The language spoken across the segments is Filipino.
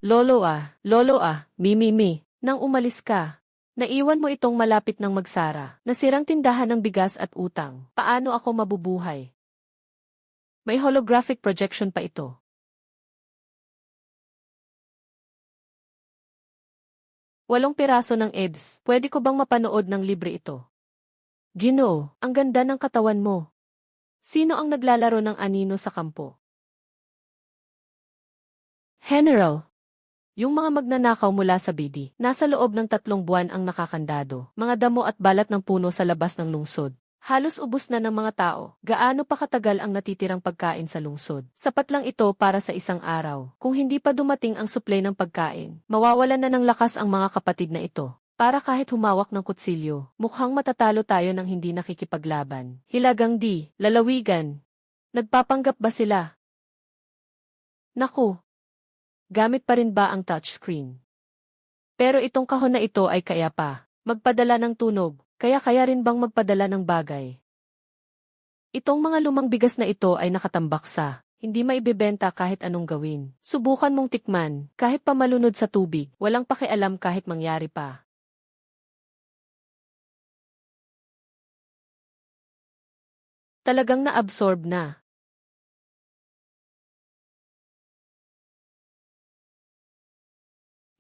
Lolo mi. Nang umalis ka, naiwan mo itong malapit ng magsara, nasirang tindahan ng bigas at utang. Paano ako mabubuhay? May holographic projection pa ito. Walong piraso ng EBS. Pwede ko bang mapanood ng libre ito? Ginoo, ang ganda ng katawan mo. Sino ang naglalaro ng anino sa kampo? General. Yung mga magnanakaw mula sa BD, nasa loob ng 3 buwan ang nakakandado. Mga damo at balat ng puno sa labas ng lungsod. Halos ubos na ng mga tao. Gaano pa katagal ang natitirang pagkain sa lungsod? Sapat lang ito para sa isang araw. Kung hindi pa dumating ang supply ng pagkain, mawawalan na ng lakas ang mga kapatid na ito. Para kahit humawak ng kutsilyo, mukhang matatalo tayo ng hindi nakikipaglaban. Hilagang di, lalawigan. Nagpapanggap ba sila? Naku! Gamit pa rin ba ang touchscreen? Pero itong kahon na ito ay kaya pa magpadala ng tunog. Kaya rin bang magpadala ng bagay? Itong mga lumang bigas na ito ay nakatambak sa, hindi maibebenta kahit anong gawin. Subukan mong tikman, kahit pa malunod sa tubig, walang pakialam kahit mangyari pa. Talagang na-absorb na.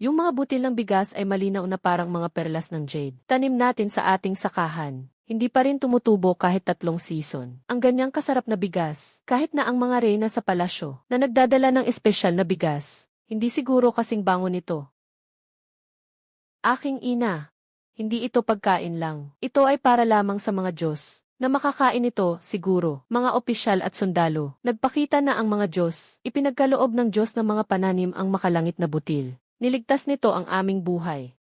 Yung mga butil ng bigas ay malinaw na parang mga perlas ng jade. Tanim natin sa ating sakahan. Hindi pa rin tumutubo kahit 3 season. Ang ganyang kasarap na bigas, kahit na ang mga reyna sa palasyo na nagdadala ng espesyal na bigas, hindi siguro kasing bango nito. Aking ina, hindi ito pagkain lang. Ito ay para lamang sa mga Diyos. Na makakain ito, siguro, mga opisyal at sundalo. Nagpakita na ang mga Diyos, ipinagkaloob ng Diyos ng mga pananim ang makalangit na butil. Niligtas nito ang aming buhay.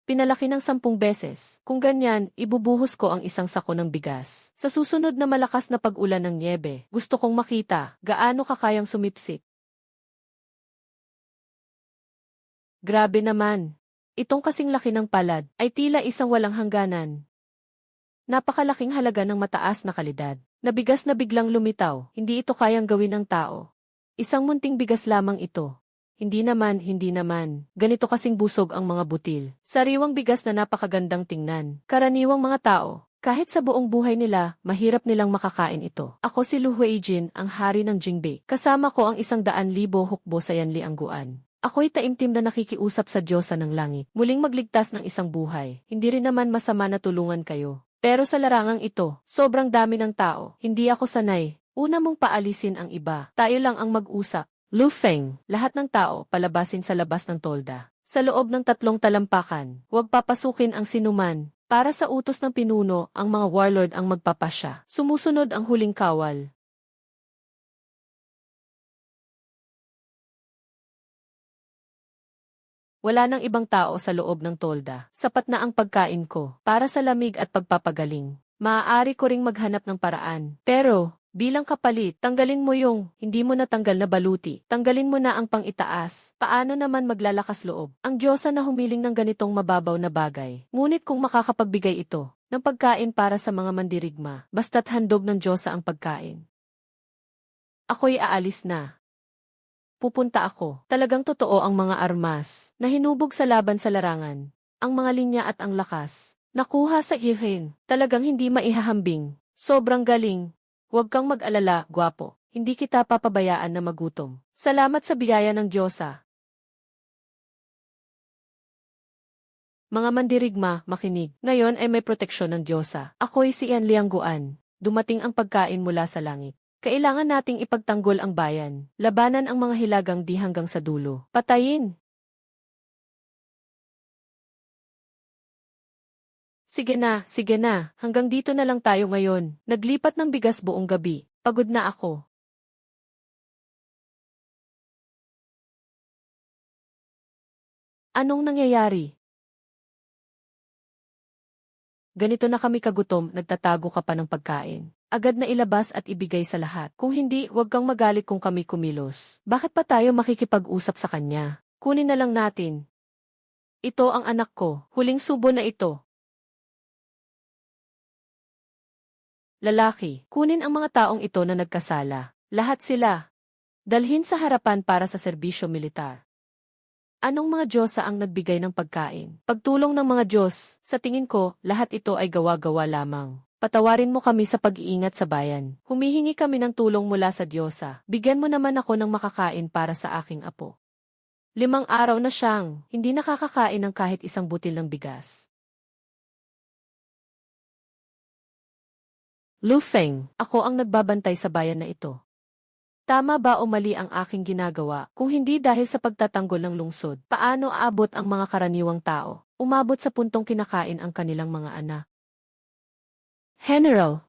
Pinalaki ng 10 beses. Kung ganyan, ibubuhos ko ang isang sako ng bigas. Sa susunod na malakas na pag-ulan ng nyebe, gusto kong makita gaano kakayang sumipsik. Grabe naman. Itong kasing laki ng palad ay tila isang walang hangganan. Napakalaking halaga ng mataas na kalidad. Na bigas na biglang lumitaw, hindi ito kayang gawin ng tao. Isang munting bigas lamang ito. Hindi naman. Ganito kasing busog ang mga butil. Sariwang bigas na napakagandang tingnan. Karaniwang mga tao, kahit sa buong buhay nila, mahirap nilang makakain ito. Ako si Lu Huijin, ang hari ng Jingbe. Kasama ko ang 100,000 hukbo sa Yanliangguan. Ako'y taimtim na nakikiusap sa Diyosa ng Langit. Muling magligtas ng isang buhay. Hindi rin naman masama na tulungan kayo. Pero sa larangang ito, sobrang dami ng tao. Hindi ako sanay. Una mong paalisin ang iba. Tayo lang ang mag-usap. Lu Feng, lahat ng tao palabasin sa labas ng tolda. Sa loob ng 3 talampakan, huwag papasukin ang sinuman. Para sa utos ng pinuno, ang mga warlord ang magpapasya. Sumusunod ang huling kawal. Wala nang ibang tao sa loob ng tolda. Sapat na ang pagkain ko para sa lamig at pagpapagaling. Maaari ko ring maghanap ng paraan. Pero, bilang kapalit, tanggalin mo yung hindi mo natanggal na baluti. Tanggalin mo na ang pang-itaas. Paano naman maglalakas loob ang Diyosa na humiling ng ganitong mababaw na bagay? Ngunit kung makakapagbigay ito ng pagkain para sa mga mandirigma, basta't handog ng Diyosa ang pagkain. Ako'y aalis na. Pupunta ako. Talagang totoo ang mga armas na hinubog sa laban sa larangan. Ang mga linya at ang lakas. Nakuha sa ihin. Talagang hindi maihahambing. Sobrang galing. Huwag kang mag-alala, gwapo. Hindi kita papabayaan na magutom. Salamat sa biyaya ng Diyosa. Mga mandirigma, makinig. Ngayon ay may proteksyon ng Diyosa. Ako'y si Yanliangguan. Dumating ang pagkain mula sa langit. Kailangan nating ipagtanggol ang bayan. Labanan ang mga hilagang di hanggang sa dulo. Patayin! Sige na. Hanggang dito na lang tayo ngayon. Naglipat ng bigas buong gabi. Pagod na ako. Anong nangyayari? Ganito na kami kagutom, nagtatago ka pa ng pagkain. Agad na ilabas at ibigay sa lahat. Kung hindi, huwag kang magalit kung kami kumilos. Bakit pa tayo makikipag-usap sa kanya? Kunin na lang natin. Ito ang anak ko. Huling subo na ito. Lalaki, kunin ang mga taong ito na nagkasala. Lahat sila. Dalhin sa harapan para sa serbisyo militar. Anong mga Diyosa ang nagbigay ng pagkain? Pagtulong ng mga Diyos, sa tingin ko, lahat ito ay gawa-gawa lamang. Patawarin mo kami sa pag-iingat sa bayan. Humihingi kami ng tulong mula sa Diyosa. Bigyan mo naman ako ng makakain para sa aking apo. 5 araw na siyang hindi nakakakain ng kahit isang butil ng bigas. Lu Feng, ako ang nagbabantay sa bayan na ito. Tama ba o mali ang aking ginagawa? Kung hindi dahil sa pagtatanggol ng lungsod, paano aabot ang mga karaniwang tao? Umabot sa puntong kinakain ang kanilang mga anak. General.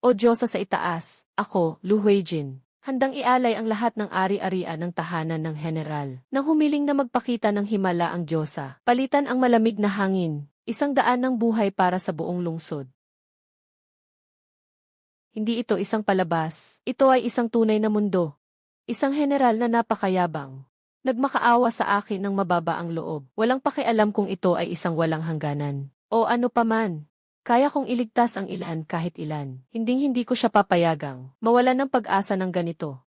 O Diyosa sa itaas, ako, Lu Huijin, handang ialay ang lahat ng ari-arian ng tahanan ng General. Nang humiling na magpakita ng himala ang Diyosa, palitan ang malamig na hangin, 100 ng buhay para sa buong lungsod. Hindi ito isang palabas, ito ay isang tunay na mundo. Isang general na napakayabang. Nagmakaawa sa akin ng mababa ang loob. Walang pakialam kung ito ay isang walang hangganan. O ano paman. Kaya kong iligtas ang ilan kahit ilan. Hinding-hindi ko siya papayagang mawalan ng pag-asa ng ganito.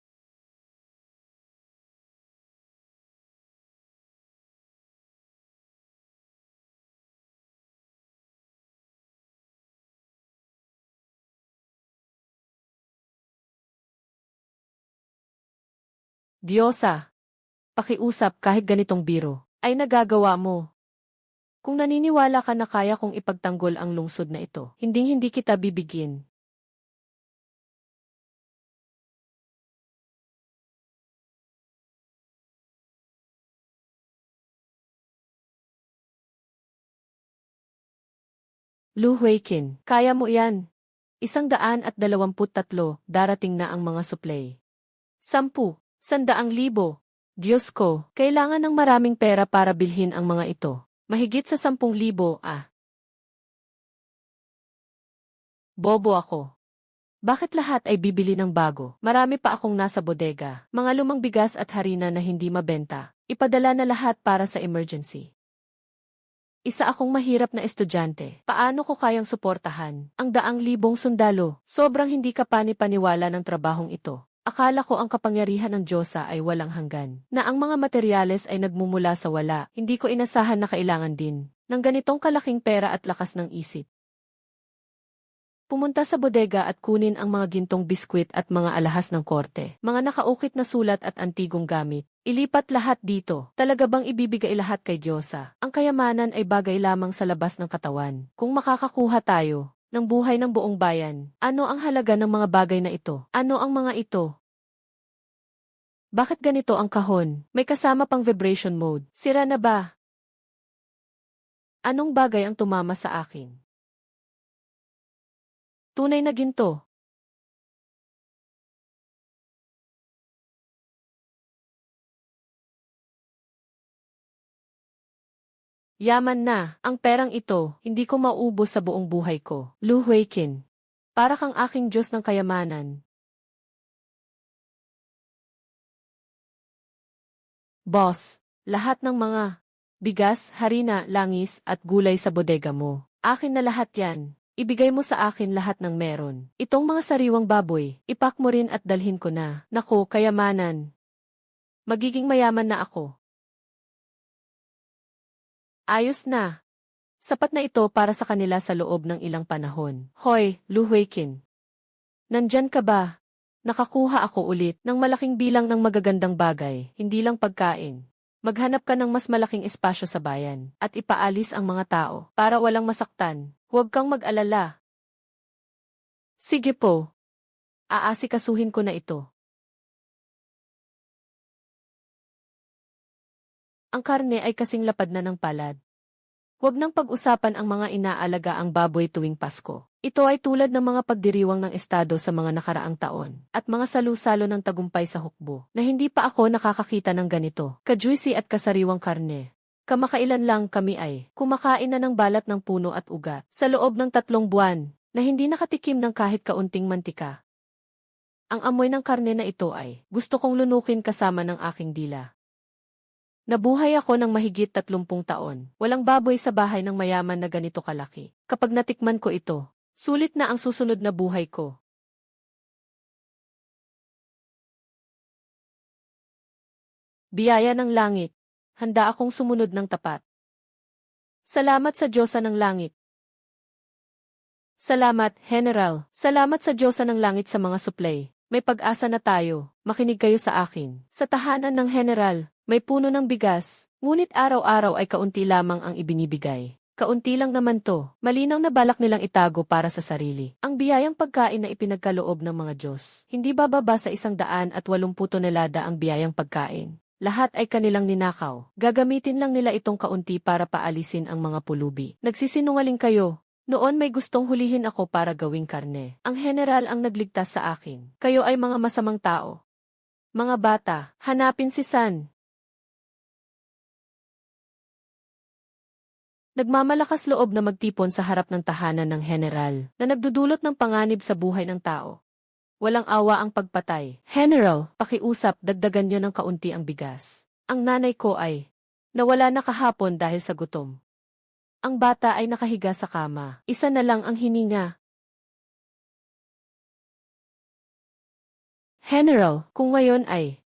Diyosa, pakiusap kahit ganitong biro, ay nagagawa mo. Kung naniniwala ka na kaya kong ipagtanggol ang lungsod na ito, hinding-hindi kita bibigyan. Lu Huiqin, kaya mo yan. 123, darating na ang mga supply. 10, 100,000. Diyos ko, kailangan ng maraming pera para bilhin ang mga ito. Mahigit sa 10,000, Bobo ako. Bakit lahat ay bibili ng bago? Marami pa akong nasa bodega. Mga lumang bigas at harina na hindi mabenta. Ipadala na lahat para sa emergency. Isa akong mahirap na estudyante. Paano ko kayang suportahan ang 100,000 sundalo? Sobrang hindi ka pani-paniwala ng trabahong ito. Akala ko ang kapangyarihan ng Diyosa ay walang hanggan. Na ang mga materyales ay nagmumula sa wala. Hindi ko inasahan na kailangan din ng ganitong kalaking pera at lakas ng isip. Pumunta sa bodega at kunin ang mga gintong biskwit at mga alahas ng korte. Mga nakaukit na sulat at antigong gamit. Ilipat lahat dito. Talaga bang ibibigay lahat kay Diyosa? Ang kayamanan ay bagay lamang sa labas ng katawan. Kung makakakuha tayo ng buhay ng buong bayan, ano ang halaga ng mga bagay na ito? Ano ang mga ito? Bakit ganito ang kahon? May kasama pang vibration mode. Sira na ba? Anong bagay ang tumama sa akin? Tunay na ginto. Yaman na, ang perang ito, hindi ko mauubos sa buong buhay ko. Lu Huiqin. Para kang aking Diyos ng kayamanan. Boss, lahat ng mga bigas, harina, langis, at gulay sa bodega mo. Akin na lahat yan. Ibigay mo sa akin lahat ng meron. Itong mga sariwang baboy, ipak mo rin at dalhin ko na. Naku, kayamanan. Magiging mayaman na ako. Ayos na. Sapat na ito para sa kanila sa loob ng ilang panahon. Hoy, Lu Huiqin. Nandyan ka ba? Nakakuha ako ulit ng malaking bilang ng magagandang bagay, hindi lang pagkain. Maghanap ka ng mas malaking espasyo sa bayan at ipaalis ang mga tao para walang masaktan. Huwag kang mag-alala. Sige po. Aasikasuhin ko na ito. Ang karne ay kasing lapad na ng palad. Huwag nang pag-usapan ang mga inaalaga ang baboy tuwing Pasko. Ito ay tulad ng mga pagdiriwang ng estado sa mga nakaraang taon at mga salusalo ng tagumpay sa hukbo na hindi pa ako nakakakita ng ganito. Ka-juicy at kasariwang karne. Kamakailan lang kami ay kumakain na ng balat ng puno at ugat sa loob ng 3 buwan na hindi nakatikim ng kahit kaunting mantika. Ang amoy ng karne na ito ay gusto kong lunukin kasama ng aking dila. Nabuhay ako ng mahigit 30 taon. Walang baboy sa bahay ng mayaman na ganito kalaki. Kapag natikman ko ito, sulit na ang susunod na buhay ko. Biyaya ng langit. Handa akong sumunod ng tapat. Salamat sa Diyosa ng langit. Salamat, General. Salamat sa Diyosa ng langit sa mga supply. May pag-asa na tayo. Makinig kayo sa akin. Sa tahanan ng General, may puno ng bigas, ngunit araw-araw ay kaunti lamang ang ibinibigay. Kaunti lang naman to. Malinaw na balak nilang itago para sa sarili. Ang biyayang pagkain na ipinagkaloob ng mga Diyos. Hindi bababa sa 180 tonelada ang biyayang pagkain. Lahat ay kanilang ninakaw. Gagamitin lang nila itong kaunti para paalisin ang mga pulubi. Nagsisinungaling kayo. Noon may gustong hulihin ako para gawing karne. Ang General ang nagligtas sa akin. Kayo ay mga masamang tao. Mga bata, hanapin si San. Nagmamalakas loob na magtipon sa harap ng tahanan ng General na nagdudulot ng panganib sa buhay ng tao. Walang awa ang pagpatay. General, pakiusap, dagdagan niyo ng kaunti ang bigas. Ang nanay ko ay nawala na kahapon dahil sa gutom. Ang bata ay nakahiga sa kama. Isa na lang ang hininga. General, kung ngayon ay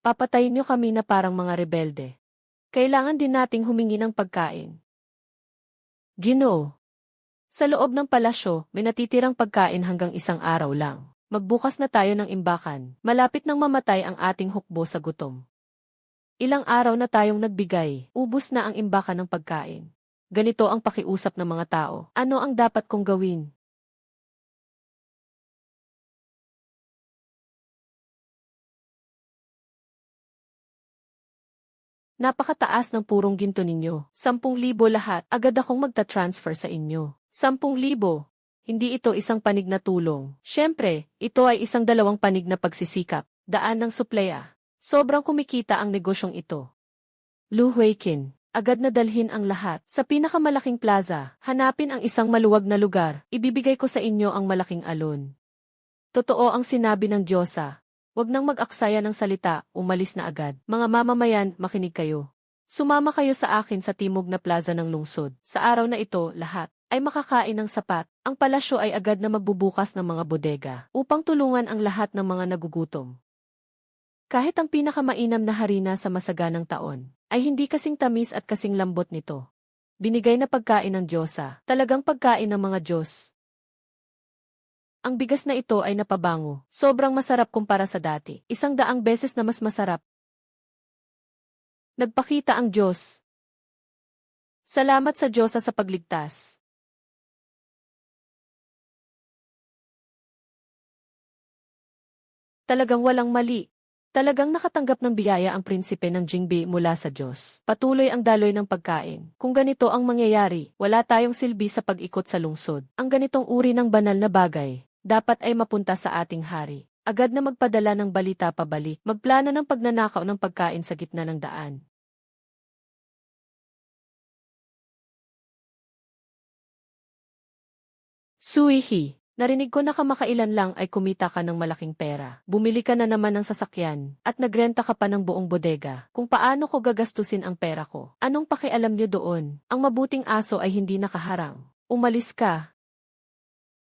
papatayin niyo kami na parang mga rebelde. Kailangan din nating humingi ng pagkain. Ginoo. Sa loob ng palasyo, may natitirang pagkain hanggang 1 araw lang. Magbukas na tayo ng imbakan. Malapit nang mamatay ang ating hukbo sa gutom. Ilang araw na tayong nagbigay, ubos na ang imbakan ng pagkain. Ganito ang pakiusap ng mga tao. Ano ang dapat kong gawin? Napakataas ng purong ginto ninyo. 10,000 lahat. Agad akong magta-transfer sa inyo. 10,000. Hindi ito isang panig na tulong. Siyempre, ito ay isang 2 panig na pagsisikap. Daan ng suplaya. Sobrang kumikita ang negosyong ito. Lu Huiqin. Agad na dalhin ang lahat. Sa pinakamalaking plaza, hanapin ang isang maluwag na lugar. Ibibigay ko sa inyo ang malaking alon. Totoo ang sinabi ng Diyosa. Huwag nang mag-aksaya ng salita, umalis na agad. Mga mamamayan, makinig kayo. Sumama kayo sa akin sa timog na plaza ng lungsod. Sa araw na ito, lahat ay makakain ng sapat. Ang palasyo ay agad na magbubukas ng mga bodega upang tulungan ang lahat ng mga nagugutom. Kahit ang pinakamainam na harina sa masaganang taon, ay hindi kasing tamis at kasing lambot nito. Binigay na pagkain ng Diyosa, talagang pagkain ng mga Diyos. Ang bigas na ito ay napabango. Sobrang masarap kumpara sa dati. 100 beses na mas masarap. Nagpakita ang Diyos. Salamat sa Diyosa sa pagligtas. Talagang walang mali. Talagang nakatanggap ng biyaya ang prinsipe ng Jingbi mula sa Diyos. Patuloy ang daloy ng pagkain. Kung ganito ang mangyayari, wala tayong silbi sa pag-ikot sa lungsod. Ang ganitong uri ng banal na bagay dapat ay mapunta sa ating hari. Agad na magpadala ng balita pabalik. Magplano ng pagnanakaw ng pagkain sa gitna ng daan. Suihi, narinig ko na kamakailan lang ay kumita ka ng malaking pera. Bumili ka na naman ng sasakyan at nagrenta ka pa ng buong bodega. Kung paano ko gagastusin ang pera ko? Anong pakialam niyo doon? Ang mabuting aso ay hindi nakaharang. Umalis ka.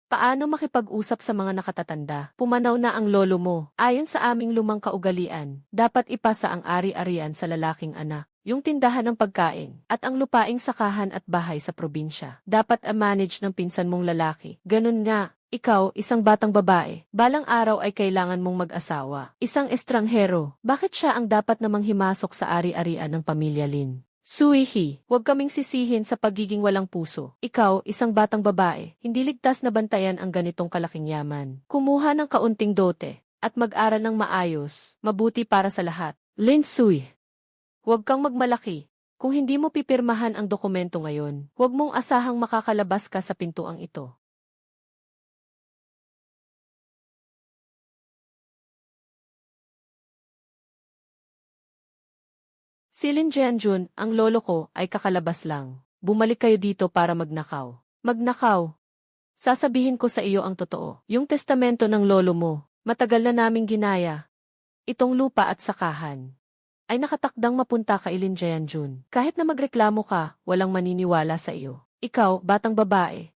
Paano makipag-usap sa mga nakatatanda? Pumanaw na ang lolo mo. Ayon sa aming lumang kaugalian, dapat ipasa ang ari-arian sa lalaking anak, yung tindahan ng pagkain, at ang lupaing sakahan at bahay sa probinsya. Dapat manage ng pinsan mong lalaki. Ganun nga, ikaw, isang batang babae, balang araw ay kailangan mong mag-asawa. Isang estranghero, bakit siya ang dapat namang himasok sa ari-arian ng pamilya Lin? Suihi, huwag kaming sisihin sa pagiging walang puso. Ikaw, isang batang babae, hindi ligtas na bantayan ang ganitong kalaking yaman. Kumuha ng kaunting dote, at mag-aral ng maayos, mabuti para sa lahat. Lin Sui, huwag kang magmalaki. Kung hindi mo pipirmahan ang dokumento ngayon, huwag mong asahang makakalabas ka sa pintuang ito. Si Lin Jianjun, ang lolo ko, ay kakalabas lang. Bumalik kayo dito para magnakaw. Magnakaw? Sasabihin ko sa iyo ang totoo. Yung testamento ng lolo mo, matagal na naming ginaya. Itong lupa at sakahan ay nakatakdang mapunta kay Lin Jianjun. Kahit na magreklamo ka, walang maniniwala sa iyo. Ikaw, batang babae,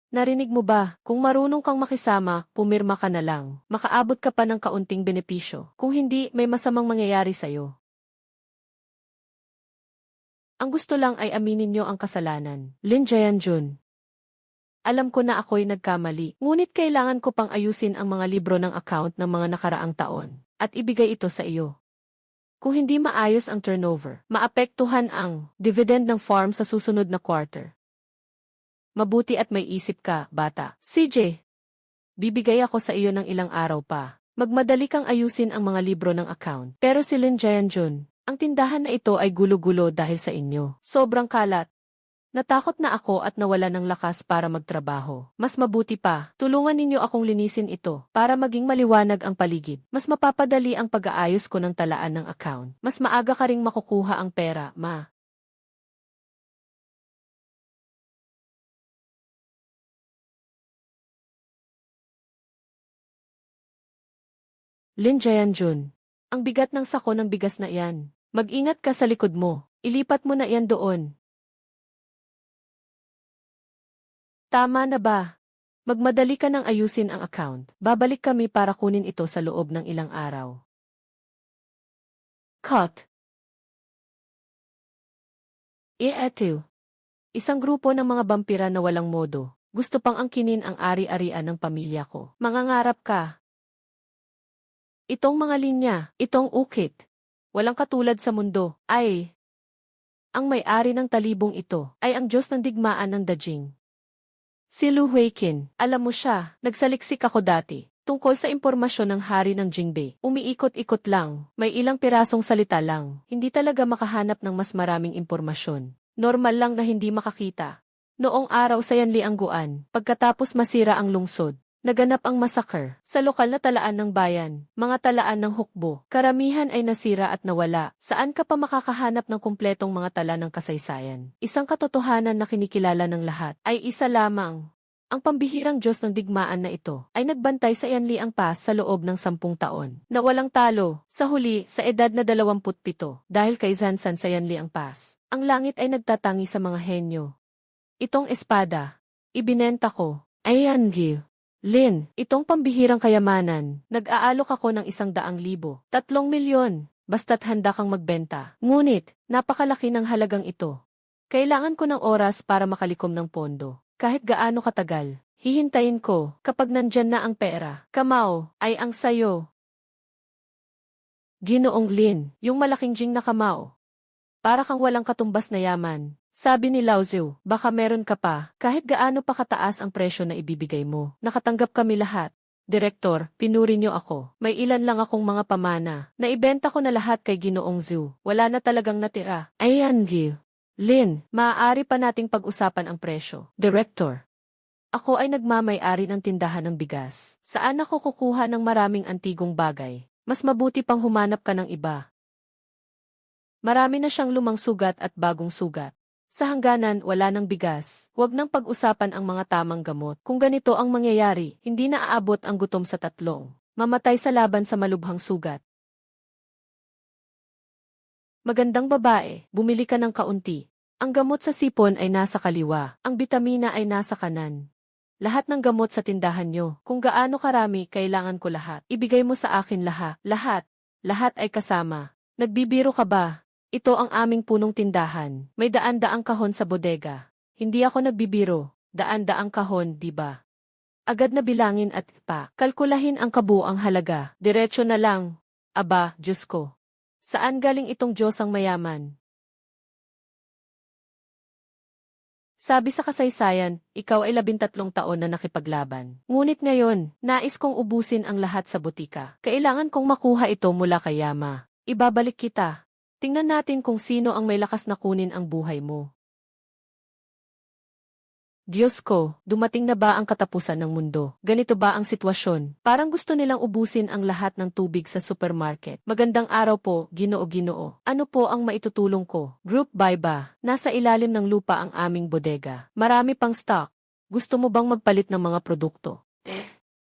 Narinig mo ba, kung marunong kang makisama, pumirma ka na lang. Makaabot ka pa ng kaunting benepisyo. Kung hindi, may masamang mangyayari sa'yo. Ang gusto lang ay aminin niyo ang kasalanan. Lin Jae-jun. Alam ko na ako'y nagkamali, ngunit kailangan ko pang ayusin ang mga libro ng account ng mga nakaraang taon, at ibigay ito sa iyo. Kung hindi maayos ang turnover, maapektuhan ang dividend ng farm sa susunod na quarter. Mabuti at may isip ka, bata. CJ, bibigay ako sa iyo ng ilang araw pa. Magmadali kang ayusin ang mga libro ng account. Pero si Lin Jae-jun, ang tindahan na ito ay gulo-gulo dahil sa inyo. Sobrang kalat. Natakot na ako at nawala ng lakas para magtrabaho. Mas mabuti pa, tulungan ninyo akong linisin ito para maging maliwanag ang paligid. Mas mapapadali ang pag-aayos ko ng talaan ng account. Mas maaga ka ring makukuha ang pera, ma. Lin Jae-jun, ang bigat ng sako ng bigas na iyan. Mag-ingat ka sa likod mo. Ilipat mo na iyan doon. Tama na ba? Magmadali ka nang ayusin ang account. Babalik kami para kunin ito sa loob ng ilang araw. Cut. Eto. Isang grupo ng mga bampira na walang modo. Gusto pang angkinin ang ari-arian ng pamilya ko. Mangangarap ka. Itong mga linya, itong ukit. Walang katulad sa mundo. Ay. Ang may-ari ng talibong ito ay ang Diyos ng digmaan ng Dajing. Si Lu Huiqin, alam mo siya, nagsaliksik ako dati, tungkol sa impormasyon ng hari ng Jingbei. Umiikot-ikot lang, may ilang pirasong salita lang, hindi talaga makahanap ng mas maraming impormasyon. Normal lang na hindi makakita. Noong araw sa Yanliangguan, pagkatapos masira ang lungsod, naganap ang massacre sa lokal na talaan ng bayan, mga talaan ng hukbo. Karamihan ay nasira at nawala. Saan ka pa makakahanap ng kumpletong mga tala ng kasaysayan? Isang katotohanan na kinikilala ng lahat ay isa lamang. Ang pambihirang Diyos ng digmaan na ito ay nagbantay sa Yanliang Pass sa loob ng 10 taon na walang talo. Sa huli, sa edad na 27, dahil kay Zansan sa Yanliang Pass, ang langit ay nagtatangi sa mga henyo. Itong espada, ibinenta ko. Ayan, Gil. Lin, itong pambihirang kayamanan, nag-aalok ako ng 100,000, 3 milyon, basta't handa kang magbenta. Ngunit, napakalaki ng halagang ito. Kailangan ko ng oras para makalikom ng pondo. Kahit gaano katagal, hihintayin ko kapag nandyan na ang pera. Kamao, ay ang sayo. Ginoong Lin, yung malaking jing na kamao. Para kang walang katumbas na yaman. Sabi ni Lao Ziu, baka meron ka pa, kahit gaano pa kataas ang presyo na ibibigay mo. Nakatanggap kami lahat. Direktor, pinuri niyo ako. May ilan lang akong mga pamana. Naibenta ko na lahat kay Ginoong Ziu. Wala na talagang natira. Ayan, Gil. Lin, maaari pa nating pag-usapan ang presyo. Director. Ako ay nagmamay-ari ng tindahan ng bigas. Saan ako kukuha ng maraming antigong bagay? Mas mabuti pang humanap ka ng iba. Marami na siyang lumang sugat at bagong sugat. Sa hangganan, wala ng bigas. Huwag nang pag-usapan ang mga tamang gamot. Kung ganito ang mangyayari, hindi na aabot ang gutom sa 3. Mamatay sa laban sa malubhang sugat. Magandang babae, bumili ka ng kaunti. Ang gamot sa sipon ay nasa kaliwa. Ang bitamina ay nasa kanan. Lahat ng gamot sa tindahan nyo. Kung gaano karami, kailangan ko lahat. Ibigay mo sa akin lahat. Lahat. Lahat ay kasama. Nagbibiro ka ba? Ito ang aming punong tindahan. May daan-daang kahon sa bodega. Hindi ako nagbibiro. Daan-daang kahon, di ba? Agad na bilangin at kalkulahin ang kabuang halaga. Diretso na lang. Aba, Diyos ko. Saan galing itong Diyos ang mayaman? Sabi sa kasaysayan, ikaw ay 13 taon na nakipaglaban. Ngunit ngayon, nais kong ubusin ang lahat sa butika. Kailangan kong makuha ito mula kay Yama. Ibabalik kita. Tingnan natin kung sino ang may lakas na kunin ang buhay mo. Diyos ko, dumating na ba ang katapusan ng mundo? Ganito ba ang sitwasyon? Parang gusto nilang ubusin ang lahat ng tubig sa supermarket. Magandang araw po, Ginoo. Ano po ang maitutulong ko? Group buy ba? Nasa ilalim ng lupa ang aming bodega. Marami pang stock. Gusto mo bang magpalit ng mga produkto?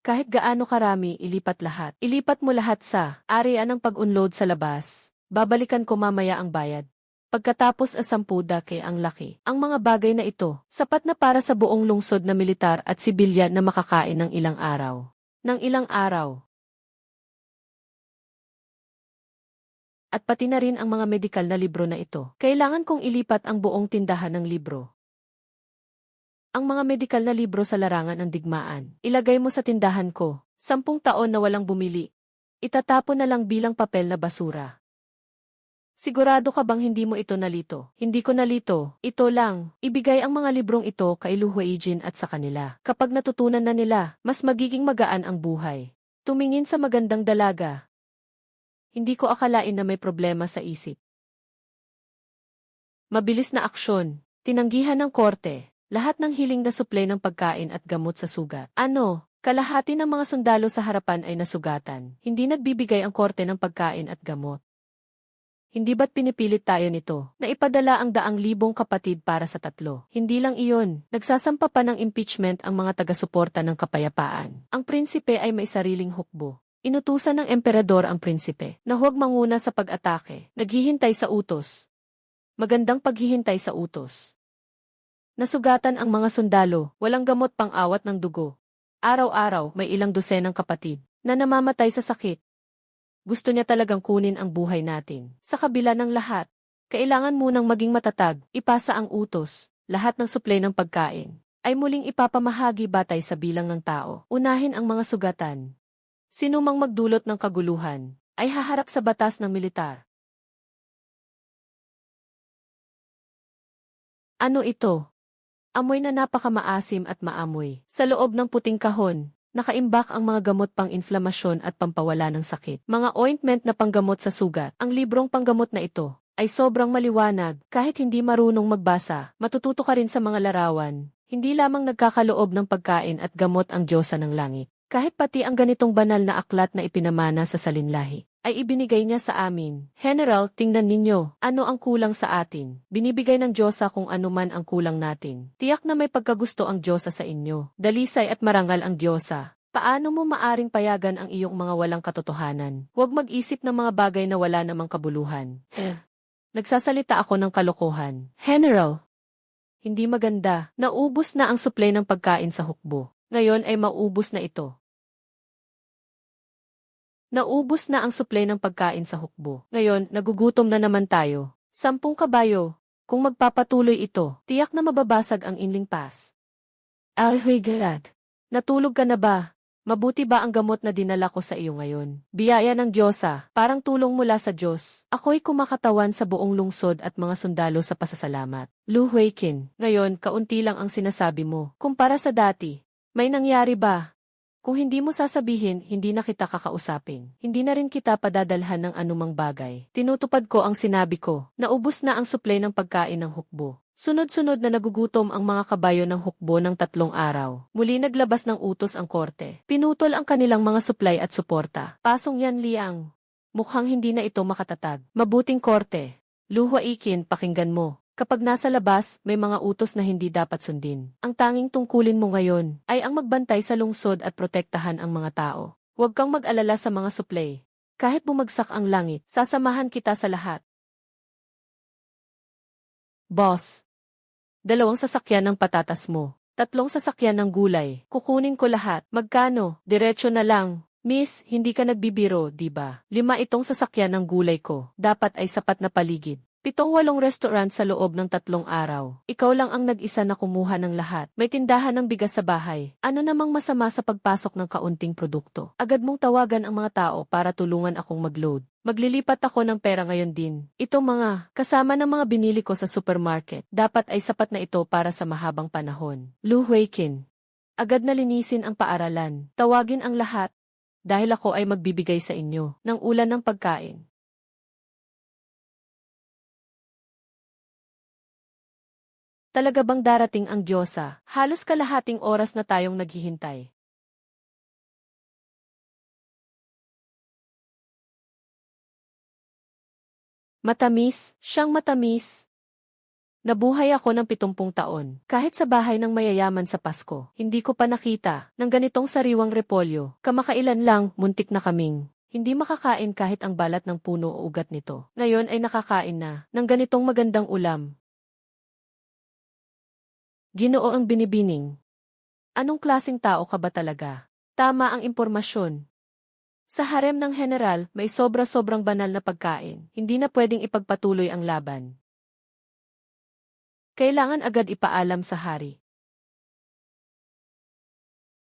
Kahit gaano karami, ilipat lahat. Ilipat mo lahat sa area ng pag-unload sa labas. Babalikan ko mamaya ang bayad. Pagkatapos 10 dake ang laki. Ang mga bagay na ito, sapat na para sa buong lungsod na militar at sibilyan na makakain ng ilang araw. Ng ilang araw. At pati na rin ang mga medikal na libro na ito. Kailangan kong ilipat ang buong tindahan ng libro. Ang mga medikal na libro sa larangan ng digmaan. Ilagay mo sa tindahan ko. 10 taon na walang bumili. Itatapon na lang bilang papel na basura. Sigurado ka bang hindi mo ito nalito? Hindi ko nalito. Ito lang. Ibigay ang mga librong ito kay Lu Huijin at sa kanila. Kapag natutunan na nila, mas magiging magaan ang buhay. Tumingin sa magandang dalaga. Hindi ko akalain na may problema sa isip. Mabilis na aksyon. Tinanggihan ng korte. Lahat ng hiling na suplay ng pagkain at gamot sa sugat. Ano? Kalahati ng mga sundalo sa harapan ay nasugatan. Hindi nagbibigay ang korte ng pagkain at gamot. Hindi ba't pinipilit tayo nito? Naipadala ang 100,000 kapatid para sa 3. Hindi lang iyon. Nagsasampa pa ng impeachment ang mga taga-suporta ng kapayapaan. Ang prinsipe ay may sariling hukbo. Inutusan ng emperador ang prinsipe na huwag manguna sa pag-atake. Naghihintay sa utos. Magandang paghihintay sa utos. Nasugatan ang mga sundalo, walang gamot pang awat ng dugo. Araw-araw may ilang dosenang kapatid na namamatay sa sakit. Gusto niya talagang kunin ang buhay natin. Sa kabila ng lahat, kailangan munang maging matatag, ipasa ang utos, lahat ng suplay ng pagkain ay muling ipapamahagi batay sa bilang ng tao. Unahin ang mga sugatan. Sinumang magdulot ng kaguluhan ay haharap sa batas ng militar. Ano ito? Amoy na napakamaasim at maamoy. Sa loob ng puting kahon, nakaimbak ang mga gamot pang inflamasyon at pampawala ng sakit. Mga ointment na panggamot sa sugat. Ang librong panggamot na ito ay sobrang maliwanag. Kahit hindi marunong magbasa, matututo ka rin sa mga larawan. Hindi lamang nagkakaloob ng pagkain at gamot ang Diyosa ng langit. Kahit pati ang ganitong banal na aklat na ipinamana sa salinlahi, ay ibinigay niya sa amin. General, tingnan ninyo, ano ang kulang sa atin. Binibigay ng Diyosa kung ano man ang kulang natin. Tiyak na may pagkagusto ang Diyosa sa inyo. Dalisay at marangal ang Diyosa. Paano mo maaring payagan ang iyong mga walang katotohanan? Huwag mag-isip ng mga bagay na wala namang kabuluhan. Nagsasalita ako ng kalokohan. General, hindi maganda. Naubos na ang supply ng pagkain sa hukbo. Ngayon ay maubos na ito. Naubos na ang supply ng pagkain sa hukbo. Ngayon, nagugutom na naman tayo. 10 kabayo. Kung magpapatuloy ito, tiyak na mababasag ang inling pass. Alhigalat. Natulog ka na ba? Mabuti ba ang gamot na dinala ko sa iyo ngayon? Biyaya ng Diyosa, parang tulong mula sa Diyos. Ako'y kumakatawan sa buong lungsod at mga sundalo sa pasasalamat. Lu Huijin, ngayon kaunti lang ang sinasabi mo. Kumpara sa dati, may nangyari ba? Kung hindi mo sasabihin, hindi na kita kakausapin. Hindi na rin kita padadalhan ng anumang bagay. Tinutupad ko ang sinabi ko. Naubos na ang supply ng pagkain ng hukbo. Sunod-sunod na nagugutom ang mga kabayo ng hukbo ng 3 araw. Muli naglabas ng utos ang korte. Pinutol ang kanilang mga supply at suporta. Pasong yan Liang. Mukhang hindi na ito makatatag. Mabuting korte. Lu Huijin, pakinggan mo. Kapag nasa labas, may mga utos na hindi dapat sundin. Ang tanging tungkulin mo ngayon ay ang magbantay sa lungsod at protektahan ang mga tao. Huwag kang mag-alala sa mga supply. Kahit bumagsak ang langit, sasamahan kita sa lahat. Boss, 2 sasakyan ng patatas mo, 3 sasakyan ng gulay. Kukunin ko lahat. Magkano? Diretso na lang. Miss, hindi ka nagbibiro, di ba? 5 itong sasakyan ng gulay ko. Dapat ay sapat na paligid. 7-8 restaurant sa loob ng 3 araw. Ikaw lang ang nag-isa na kumuha ng lahat. May tindahan ng bigas sa bahay. Ano namang masama sa pagpasok ng kaunting produkto? Agad mong tawagan ang mga tao para tulungan akong mag-load. Maglilipat ako ng pera ngayon din. Ito mga, kasama ng mga binili ko sa supermarket. Dapat ay sapat na ito para sa mahabang panahon. Lu Huijin. Agad na linisin ang paaralan. Tawagin ang lahat. Dahil ako ay magbibigay sa inyo ng ulan ng pagkain. Talaga bang darating ang Diyosa? Halos kalahating oras na tayong naghihintay. Matamis, siyang matamis. Nabuhay ako ng 70 taon. Kahit sa bahay ng mayayaman sa Pasko, hindi ko pa nakita ng ganitong sariwang repolyo. Kamakailan lang, muntik na kaming Hindi makakain kahit ang balat ng puno o ugat nito. Ngayon ay nakakain na ng ganitong magandang ulam. Ginoo ang binibining. Anong klaseng tao ka ba talaga? Tama ang impormasyon. Sa harem ng general, may sobra-sobrang banal na pagkain. Hindi na pwedeng ipagpatuloy ang laban. Kailangan agad ipaalam sa hari.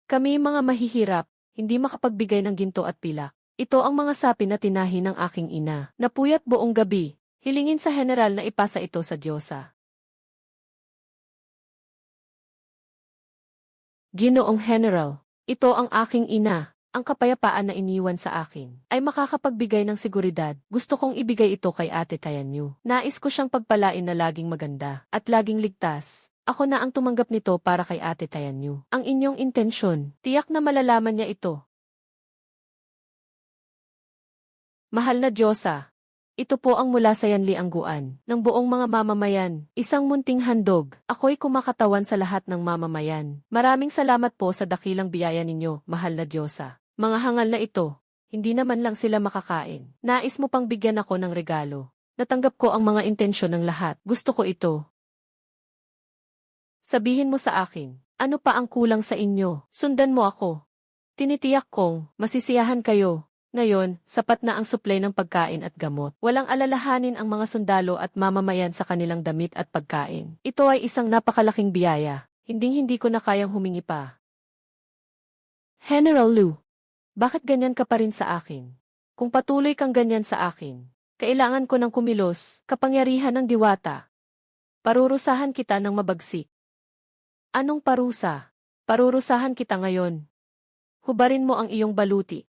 Kami mga mahihirap, hindi makapagbigay ng ginto at pilak. Ito ang mga sapi na tinahi ng aking ina. Napuyat buong gabi. Hilingin sa general na ipasa ito sa Diyosa. Ginoong General, ito ang aking ina. Ang kapayapaan na iniwan sa akin ay makakapagbigay ng seguridad. Gusto kong ibigay ito kay Ate Tayanyu. Nais ko siyang pagpalain na laging maganda at laging ligtas. Ako na ang tumanggap nito para kay Ate Tayanyu. Ang inyong intensyon, tiyak na malalaman niya ito. Mahal na Diyosa, ito po ang mula sa yanliangguan ng buong mga mamamayan. Isang munting handog. Ako'y kumakatawan sa lahat ng mamamayan. Maraming salamat po sa dakilang biyaya ninyo, mahal na Diyosa. Mga hangal na ito, hindi naman lang sila makakain. Nais mo pang bigyan ako ng regalo. Natanggap ko ang mga intensyon ng lahat. Gusto ko ito. Sabihin mo sa akin, ano pa ang kulang sa inyo? Sundan mo ako. Tinitiyak kong, masisiyahan kayo. Ngayon, sapat na ang supply ng pagkain at gamot. Walang alalahanin ang mga sundalo at mamamayan sa kanilang damit at pagkain. Ito ay isang napakalaking biyaya. Hinding-hindi ko na kayang humingi pa. General Lu, bakit ganyan ka pa rin sa akin? Kung patuloy kang ganyan sa akin, kailangan ko ng kumilos, kapangyarihan ng diwata. Parurusahan kita ng mabagsik. Anong parusa? Parurusahan kita ngayon. Hubarin mo ang iyong baluti.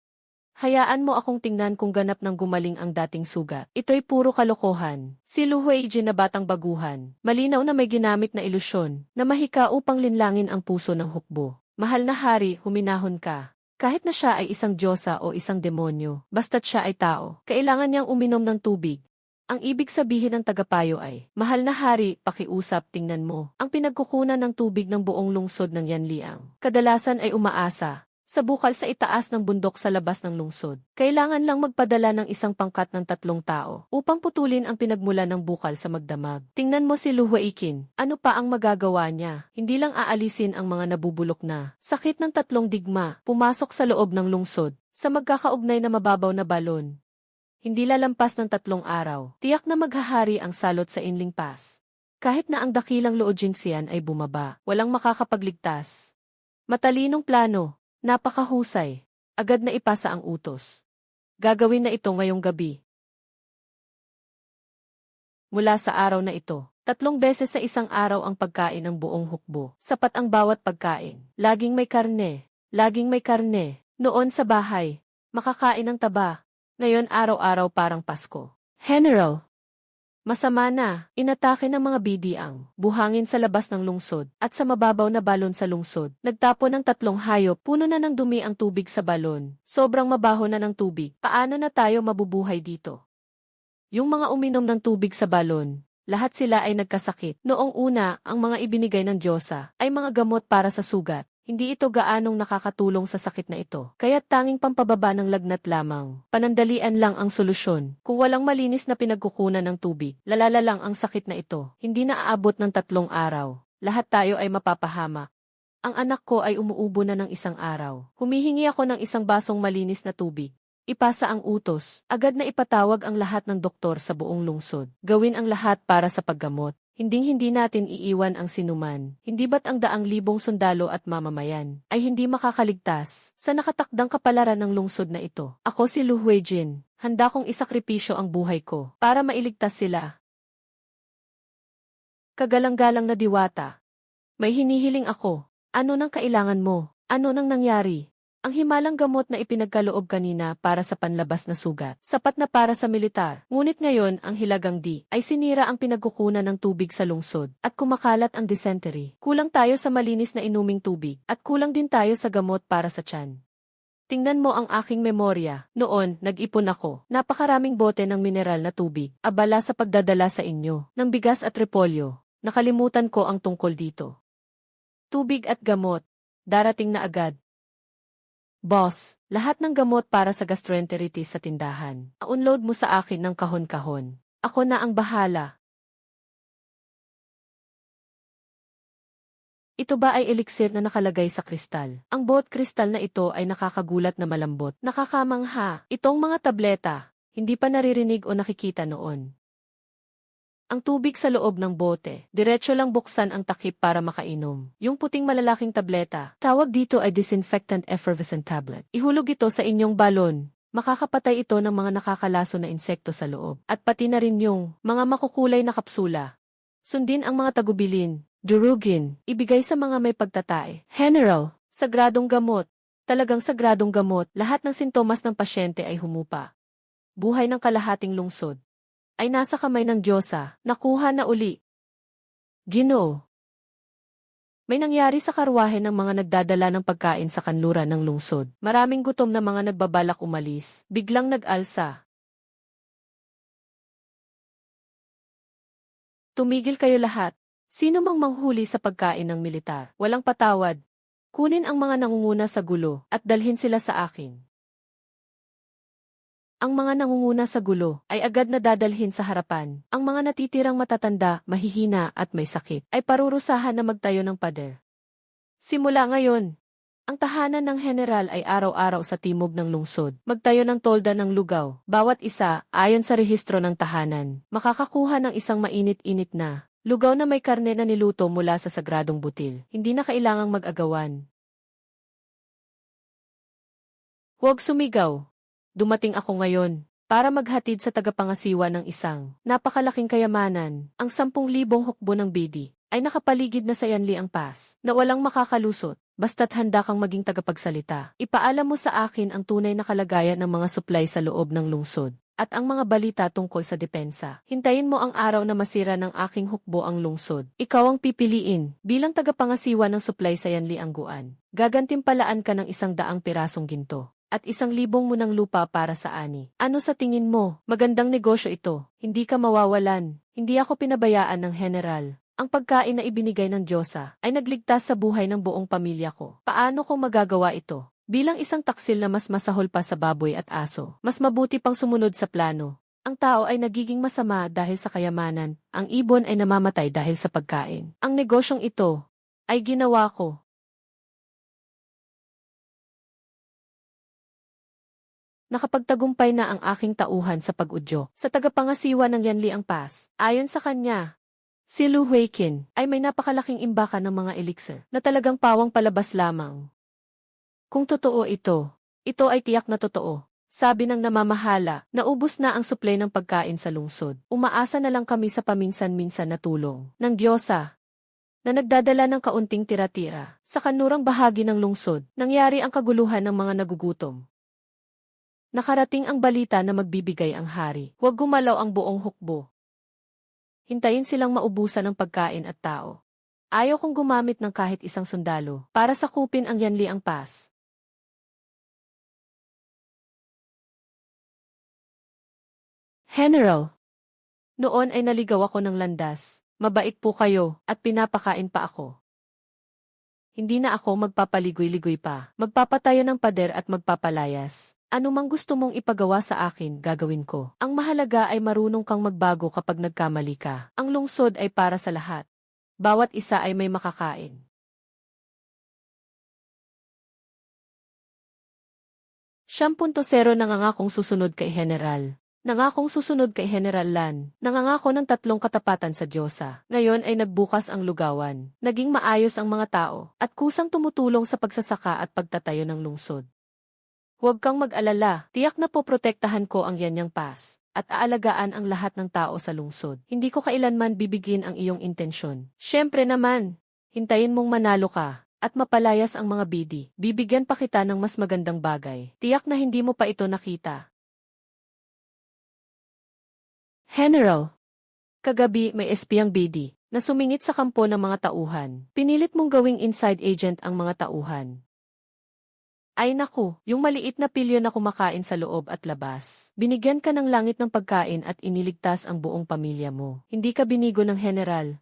Hayaan mo akong tingnan kung ganap ng gumaling ang dating sugat. Ito'y puro kalokohan. Si Lu Huijin na batang baguhan, malinaw na may ginamit na ilusyon, na mahika upang linlangin ang puso ng hukbo. Mahal na hari, huminahon ka. Kahit na siya ay isang diyosa o isang demonyo, basta't siya ay tao, kailangan niyang uminom ng tubig. Ang ibig sabihin ng tagapayo ay, mahal na hari, pakiusap, tingnan mo. Ang pinagkukunan ng tubig ng buong lungsod ng Yanliang, kadalasan ay umaasa sa bukal sa itaas ng bundok sa labas ng lungsod. Kailangan lang magpadala ng isang pangkat ng 3 tao upang putulin ang pinagmulan ng bukal sa magdamag. Tingnan mo si Lu Huiqin. Ano pa ang magagawa niya? Hindi lang aalisin ang mga nabubulok na sakit ng 3 digma, pumasok sa loob ng lungsod, sa magkakaugnay na mababaw na balon. Hindi lalampas ng 3 araw. Tiyak na maghahari ang salot sa Inling Pass. Kahit na ang dakilang Luojianxian ay bumaba, walang makakapagligtas. Matalinong plano. Napakahusay. Agad na ipasa ang utos. Gagawin na ito ngayong gabi. Mula sa araw na ito, 3 beses sa isang araw ang pagkain ng buong hukbo. Sapat ang bawat pagkain. Laging may karne. Laging may karne. Noon sa bahay, makakain ng taba. Ngayon araw-araw parang Pasko. General, masama na, inatake ng mga BD ang buhangin sa labas ng lungsod at sa mababaw na balon sa lungsod. Nagtapon ng 3 hayop, puno na ng dumi ang tubig sa balon. Sobrang mabaho na ng tubig. Paano na tayo mabubuhay dito? Yung mga uminom ng tubig sa balon, lahat sila ay nagkasakit. Noong una, ang mga ibinigay ng Diyosa ay mga gamot para sa sugat. Hindi ito gaanong nakakatulong sa sakit na ito. Kaya't tanging pampababa ng lagnat lamang. Panandalian lang ang solusyon. Kung walang malinis na pinagkukunan ng tubig, lalala lang ang sakit na ito. Hindi na aabot ng 3 araw. Lahat tayo ay mapapahamak. Ang anak ko ay umuubo na ng 1 araw. Humihingi ako ng 1 basong malinis na tubig. Ipasa ang utos. Agad na ipatawag ang lahat ng doktor sa buong lungsod. Gawin ang lahat para sa paggamot. Hinding-hindi natin iiwan ang sinuman. Hindi ba't ang 100,000 sundalo at mamamayan ay hindi makakaligtas sa nakatakdang kapalaran ng lungsod na ito? Ako si Lu Huijin. Handa kong isakripisyo ang buhay ko para mailigtas sila. Kagalang-galang na diwata. May hinihiling ako. Ano nang kailangan mo? Ano nang nangyari? Ang himalang gamot na ipinagkaloob kanina para sa panlabas na sugat, sapat na para sa militar. Ngunit ngayon, ang hilagang di ay sinira ang pinagkukunan ng tubig sa lungsod at kumakalat ang dysentery. Kulang tayo sa malinis na inuming tubig at kulang din tayo sa gamot para sa tiyan. Tingnan mo ang aking memorya. Noon, nag-ipon ako. Napakaraming bote ng mineral na tubig. Abala sa pagdadala sa inyo ng bigas at repolyo. Nakalimutan ko ang tungkol dito. Tubig at gamot. Darating na agad. Boss, lahat ng gamot para sa gastroenteritis sa tindahan. Unload mo sa akin ng kahon-kahon. Ako na ang bahala. Ito ba ay elixir na nakalagay sa kristal? Ang bot kristal na ito ay nakakagulat na malambot. Nakakamangha. Itong mga tableta, hindi pa naririnig o nakikita noon. Ang tubig sa loob ng bote, diretso lang buksan ang takip para makainom. Yung puting malalaking tableta, tawag dito ay disinfectant effervescent tablet. Ihulog ito sa inyong balon. Makakapatay ito ng mga nakakalaso na insekto sa loob. At pati na rin yung mga makukulay na kapsula. Sundin ang mga tagubilin, durugin, ibigay sa mga may pagtatae. General, sagradong gamot. Talagang sagradong gamot, lahat ng sintomas ng pasyente ay humupa. Buhay ng kalahating lungsod ay nasa kamay ng Diyosa, nakuha na uli. Ginoo. May nangyari sa karwahe ng mga nagdadala ng pagkain sa kanluran ng lungsod. Maraming gutom na mga nagbabalak umalis, biglang nag-alsa. Tumigil kayo lahat. Sino mang manghuli sa pagkain ng militar? Walang patawad. Kunin ang mga nangunguna sa gulo at dalhin sila sa akin. Ang mga nangunguna sa gulo ay agad na dadalhin sa harapan. Ang mga natitirang matatanda, mahihina at may sakit ay parurusahan na magtayo ng pader. Simula ngayon, ang tahanan ng general ay araw-araw sa timog ng lungsod. Magtayo ng tolda ng lugaw. Bawat isa, ayon sa rehistro ng tahanan, makakakuha ng isang mainit-init na lugaw na may karne na niluto mula sa sagradong butil. Hindi na kailangang mag-agawan. Huwag sumigaw. Dumating ako ngayon para maghatid sa tagapangasiwa ng isang napakalaking kayamanan. Ang 10,000 hukbo ng bidi ay nakapaligid na sa Yanliang Pass na walang makakalusot basta't handa kang maging tagapagsalita. Ipaalam mo sa akin ang tunay na kalagayan ng mga supply sa loob ng lungsod at ang mga balita tungkol sa depensa. Hintayin mo ang araw na masira ng aking hukbo ang lungsod. Ikaw ang pipiliin bilang tagapangasiwa ng supply sa Yanliang Guan. Gagantimpalaan ka ng 100 pirasong ginto at 1,000 munang lupa para sa ani. Ano sa tingin mo? Magandang negosyo ito. Hindi ka mawawalan. Hindi ako pinabayaan ng general. Ang pagkain na ibinigay ng Diyosa ay nagligtas sa buhay ng buong pamilya ko. Paano ko magagawa ito? Bilang isang taksil na mas masahol pa sa baboy at aso, mas mabuti pang sumunod sa plano. Ang tao ay nagiging masama dahil sa kayamanan. Ang ibon ay namamatay dahil sa pagkain. Ang negosyong ito ay ginawa ko. Nakapagtagumpay na ang aking tauhan sa pag-udyo sa tagapangasiwa ng Yanliang Pass. Ayon sa kanya, si Lu Huiqin ay may napakalaking imbakan ng mga elixir na talagang pawang palabas lamang. Kung totoo ito ay tiyak na totoo. Sabi ng namamahala, naubos na ang supply ng pagkain sa lungsod. Umaasa na lang kami sa paminsan-minsan na tulong ng Diyosa na nagdadala ng kaunting tira-tira. Sa kanurang bahagi ng lungsod, nangyari ang kaguluhan ng mga nagugutom. Nakarating ang balita na magbibigay ang hari. Huwag gumalaw ang buong hukbo. Hintayin silang maubusan ng pagkain at tao. Ayaw kong gumamit ng kahit isang sundalo para sakupin ang Yanliang Pass. General, noon ay naligaw ako ng landas. Mabait po kayo at pinapakain pa ako. Hindi na ako magpapaligoy-ligoy pa. Magpapatayo ng pader at magpapalayas. Ano mang gusto mong ipagawa sa akin, gagawin ko. Ang mahalaga ay marunong kang magbago kapag nagkamali ka. Ang lungsod ay para sa lahat. Bawat isa ay may makakain. Siyam.0 nangangakong susunod kay General. Nangakong susunod kay General Lan. Nangangako ng 3 katapatan sa Diyosa. Ngayon ay nagbukas ang lugawan. Naging maayos ang mga tao at kusang tumutulong sa pagsasaka at pagtatayo ng lungsod. Huwag kang mag-alala, tiyak na poprotektahan ko ang Yanliang Pass at aalagaan ang lahat ng tao sa lungsod. Hindi ko kailanman bibigin ang iyong intensyon. Siyempre naman, hintayin mong manalo ka at mapalayas ang mga bidi. Bibigyan pa kita ng mas magandang bagay. Tiyak na hindi mo pa ito nakita. General, kagabi may espiyang bidi na sumingit sa kampo ng mga tauhan. Pinilit mong gawing inside agent ang mga tauhan. Ay naku, yung maliit na pilyo na kumakain sa loob at labas. Binigyan ka ng langit ng pagkain at iniligtas ang buong pamilya mo. Hindi ka binigo ng general.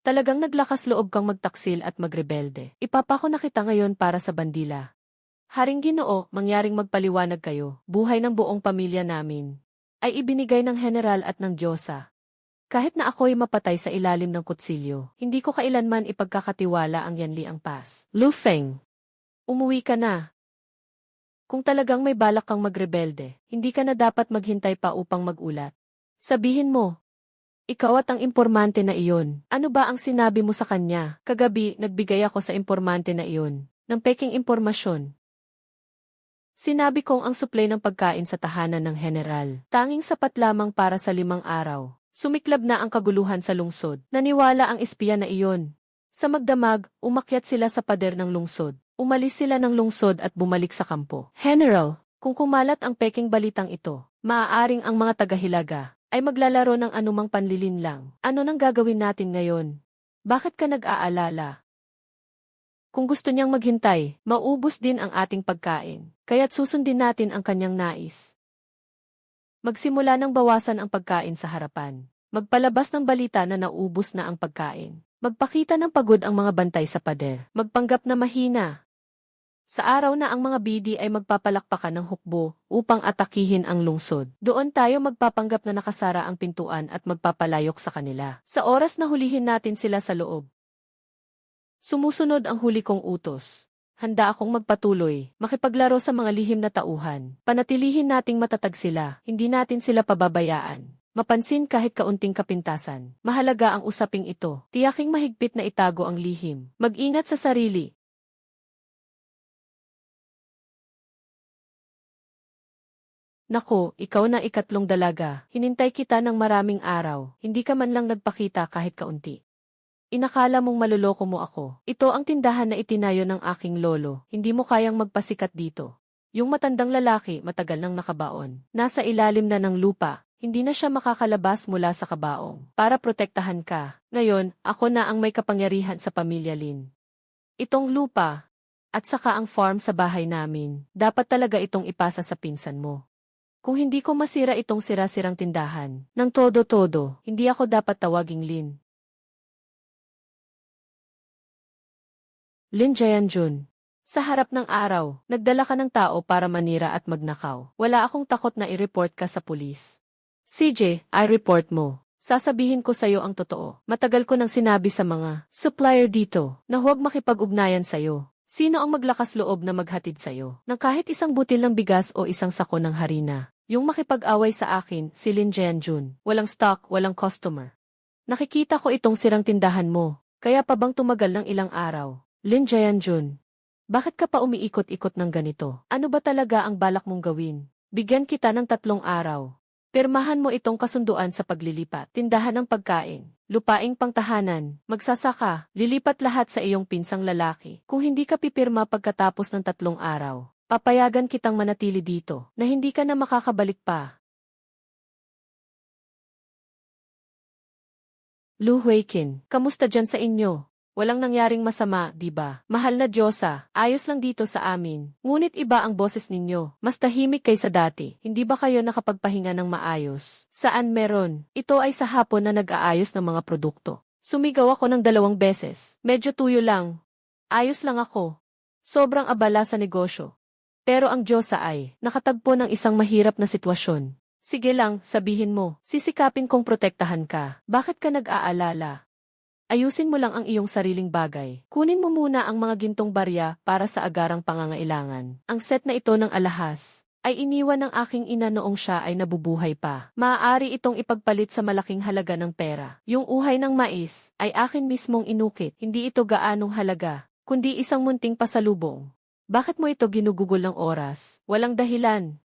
Talagang naglakas loob kang magtaksil at magrebelde. Ipapako na kita ngayon para sa bandila. Haring Ginoo, mangyaring magpaliwanag kayo, buhay ng buong pamilya namin, ay ibinigay ng General at ng Diyosa. Kahit na ako'y mapatay sa ilalim ng kutsilyo, hindi ko kailanman ipagkakatiwala ang Yanliang Pass. Lu Feng, umuwi ka na. Kung talagang may balak kang magrebelde, hindi ka na dapat maghintay pa upang magulat. Sabihin mo, ikaw at ang impormante na iyon, ano ba ang sinabi mo sa kanya? Kagabi, nagbigay ako sa impormante na iyon ng peking impormasyon. Sinabi kong ang supply ng pagkain sa tahanan ng General, tanging sapat lamang para sa 5 araw. Sumiklab na ang kaguluhan sa lungsod. Naniwala ang espiya na iyon. Sa magdamag, umakyat sila sa pader ng lungsod. Umalis sila ng lungsod at bumalik sa kampo. General, kung kumalat ang peking balitang ito, maaaring ang mga tagahilaga ay maglalaro ng anumang panlilinlang. Ano nang gagawin natin ngayon? Bakit ka nag-aalala? Kung gusto niyang maghintay, maubos din ang ating pagkain, kaya't susundin natin ang kanyang nais. Magsimula ng bawasan ang pagkain sa harapan. Magpalabas ng balita na naubos na ang pagkain. Magpakita ng pagod ang mga bantay sa pader. Magpanggap na mahina. Sa araw na ang mga bidi ay magpapalakpakan ng hukbo upang atakihin ang lungsod. Doon tayo magpapanggap na nakasara ang pintuan at magpapalayok sa kanila. Sa oras na hulihin natin sila sa loob. Sumusunod ang huli kong utos. Handa akong magpatuloy, makipaglaro sa mga lihim na tauhan. Panatilihin nating matatag sila, hindi natin sila pababayaan. Mapansin kahit kaunting kapintasan. Mahalaga ang usaping ito. Tiyaking mahigpit na itago ang lihim. Mag-ingat sa sarili. Nako, ikaw na ikatlong dalaga. Hinintay kita ng maraming araw. Hindi ka man lang nagpakita kahit kaunti. Inakala mong maluloko mo ako. Ito ang tindahan na itinayo ng aking lolo. Hindi mo kayang magpasikat dito. Yung matandang lalaki matagal nang nakabaon. Nasa ilalim na ng lupa. Hindi na siya makakalabas mula sa kabaong. Para protektahan ka. Ngayon, ako na ang may kapangyarihan sa pamilya Lin. Itong lupa, at saka ang farm sa bahay namin, dapat talaga itong ipasa sa pinsan mo. Kung hindi ko masira itong sira-sirang tindahan, ng todo-todo, hindi ako dapat tawaging Lin. Lin Jianjun. Sa harap ng araw, nagdala ka ng tao para manira at magnakaw. Wala akong takot na i-report ka sa pulis. CJ, i-report mo. Sasabihin ko sa'yo ang totoo. Matagal ko nang sinabi sa mga supplier dito na huwag makipag-ugnayan sa'yo. Sino ang maglakas loob na maghatid sa'yo ng kahit isang butil ng bigas o isang sako ng harina? Yung makipag-away sa akin, si Lin Jianjun. Walang stock, walang customer. Nakikita ko itong sirang tindahan mo. Kaya pa bang tumagal ng ilang araw? Lin Jianjun, bakit ka pa umiikot-ikot ng ganito? Ano ba talaga ang balak mong gawin? Bigyan kita ng 3 araw. Pirmahan mo itong kasunduan sa paglilipat. Tindahan ng pagkain, lupaing pangtahanan, magsasaka, lilipat lahat sa iyong pinsang lalaki. Kung hindi ka pipirma pagkatapos ng 3 araw, papayagan kitang manatili dito na hindi ka na makakabalik pa. Lu Huiqin, kamusta dyan sa inyo? Walang nangyaring masama, di ba? Mahal na Diyosa, ayos lang dito sa amin. Ngunit iba ang boses ninyo. Mas tahimik kaysa dati. Hindi ba kayo nakapagpahinga ng maayos? Saan meron? Ito ay sa hapon na nag-aayos ng mga produkto. Sumigaw ako ng 2 beses. Medyo tuyo lang. Ayos lang ako. Sobrang abala sa negosyo. Pero ang Diyosa ay nakatagpo ng isang mahirap na sitwasyon. Sige lang, sabihin mo. Sisikapin kong protektahan ka. Bakit ka nag-aalala? Ayusin mo lang ang iyong sariling bagay. Kunin mo muna ang mga gintong barya para sa agarang pangangailangan. Ang set na ito ng alahas ay iniwan ng aking ina noong siya ay nabubuhay pa. Maaari itong ipagpalit sa malaking halaga ng pera. Yung uhay ng mais ay akin mismong inukit. Hindi ito gaanong halaga, kundi isang munting pasalubong. Bakit mo ito ginugugol ng oras? Walang dahilan.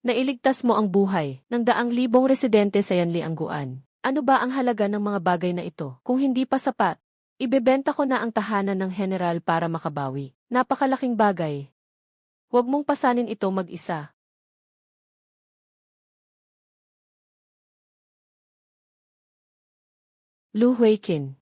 Nailigtas mo ang buhay ng 100,000 residente sa Yanliangguan. Ano ba ang halaga ng mga bagay na ito? Kung hindi pa sapat, ibebenta ko na ang tahanan ng General para makabawi. Napakalaking bagay. Huwag mong pasanin ito mag-isa. Lu Huiqin.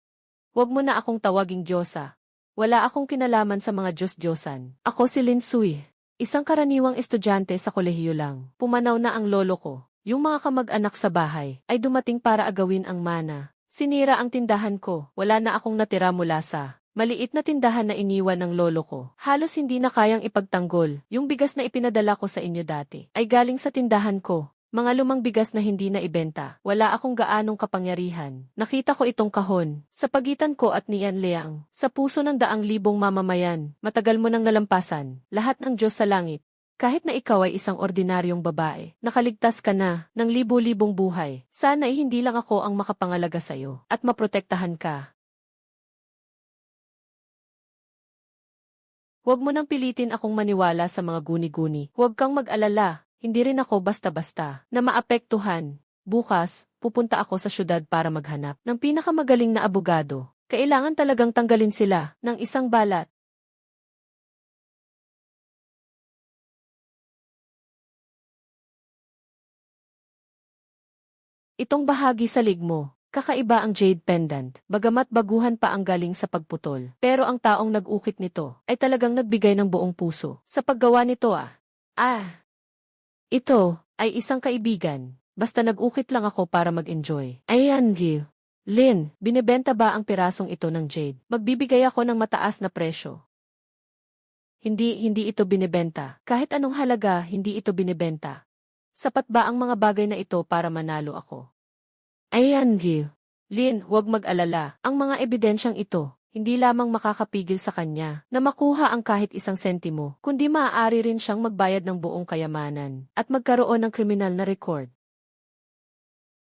Huwag mo na akong tawaging Diyosa. Wala akong kinalaman sa mga Diyos-Diyosan. Ako si Lin Sui. Isang karaniwang estudyante sa kolehiyo lang. Pumanaw na ang lolo ko. Yung mga kamag-anak sa bahay ay dumating para agawin ang mana. Sinira ang tindahan ko. Wala na akong natira mula sa Maliit na tindahan na iniwan ng lolo ko. Halos hindi na kayang ipagtanggol. Yung bigas na ipinadala ko sa inyo dati ay galing sa tindahan ko. Mga lumang bigas na hindi na ibenta. Wala akong gaanong kapangyarihan. Nakita ko itong kahon. Sa pagitan ko at ni Yan Liang. Sa puso ng daang libong mamamayan. Matagal mo nang nalampasan. Lahat ng Diyos sa langit. Kahit na ikaw ay isang ordinaryong babae, nakaligtas ka na ng libo-libong buhay. Sana ay hindi lang ako ang makapangalaga sa'yo at maprotektahan ka. Huwag mo nang pilitin akong maniwala sa mga guni-guni. Huwag kang mag-alala. Hindi rin ako basta-basta na maapektuhan. Bukas, pupunta ako sa syudad para maghanap ng pinakamagaling na abogado. Kailangan talagang tanggalin sila ng isang balat. Itong bahagi sa lig mo, kakaiba ang jade pendant, bagamat baguhan pa ang galing sa pagputol. Pero ang taong nag-ukit nito ay talagang nagbigay ng buong puso sa paggawa nito Ito ay isang kaibigan. Basta nag-ukit lang ako para mag-enjoy. Ayan, Gil. Lin, binebenta ba ang pirasong ito ng jade? Magbibigay ako ng mataas na presyo. Hindi ito binebenta. Kahit anong halaga, hindi ito binebenta. Sapat ba ang mga bagay na ito para manalo ako? Ayan, Gil. Lin, huwag mag-alala. Ang mga ebidensyang ito, hindi lamang makakapigil sa kanya na makuha ang kahit isang sentimo, kundi maaari rin siyang magbayad ng buong kayamanan at magkaroon ng kriminal na record.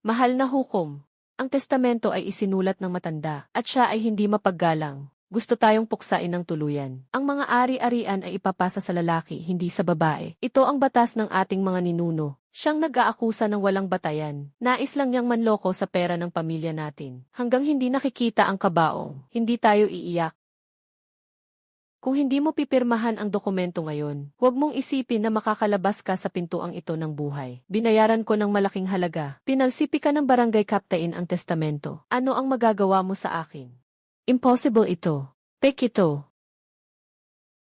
Mahal na hukom, ang testamento ay isinulat ng matanda at siya ay hindi mapaggalang. Gusto tayong puksain ng tuluyan. Ang mga ari-arian ay ipapasa sa lalaki, hindi sa babae. Ito ang batas ng ating mga ninuno. Siyang nag-aakusa ng walang batayan. Nais lang niyang manloko sa pera ng pamilya natin. Hanggang hindi nakikita ang kabaong, hindi tayo iiyak. Kung hindi mo pipirmahan ang dokumento ngayon, huwag mong isipin na makakalabas ka sa pintuang ito ng buhay. Binayaran ko ng malaking halaga. Pinagsipi ka ng barangay captain ang testamento. Ano ang magagawa mo sa akin? Impossible ito. Pek ito.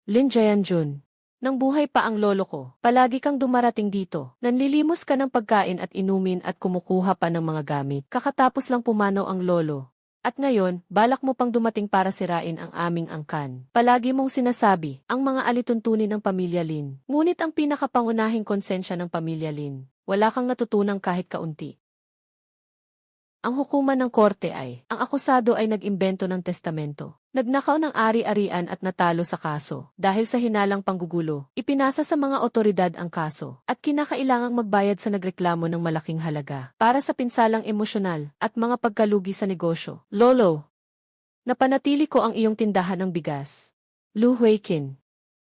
Lin Jayanjun. Nang buhay pa ang lolo ko, palagi kang dumarating dito. Nanlilimos ka ng pagkain at inumin at kumukuha pa ng mga gamit. Kakatapos lang pumanaw ang lolo. At ngayon, balak mo pang dumating para sirain ang aming angkan. Palagi mong sinasabi, ang mga alituntunin ng pamilya Lin. Ngunit ang pinakapangunahing konsensya ng pamilya Lin, wala kang natutunang kahit kaunti. Ang hukuman ng korte ay, ang akusado ay nag-imbento ng testamento. Nagnakaw ng ari-arian at natalo sa kaso. Dahil sa hinalang panggugulo, ipinasa sa mga otoridad ang kaso at kinakailangang magbayad sa nagreklamo ng malaking halaga para sa pinsalang emosyonal at mga pagkalugi sa negosyo. Lolo, napanatili ko ang iyong tindahan ng bigas. Lu Huiqin.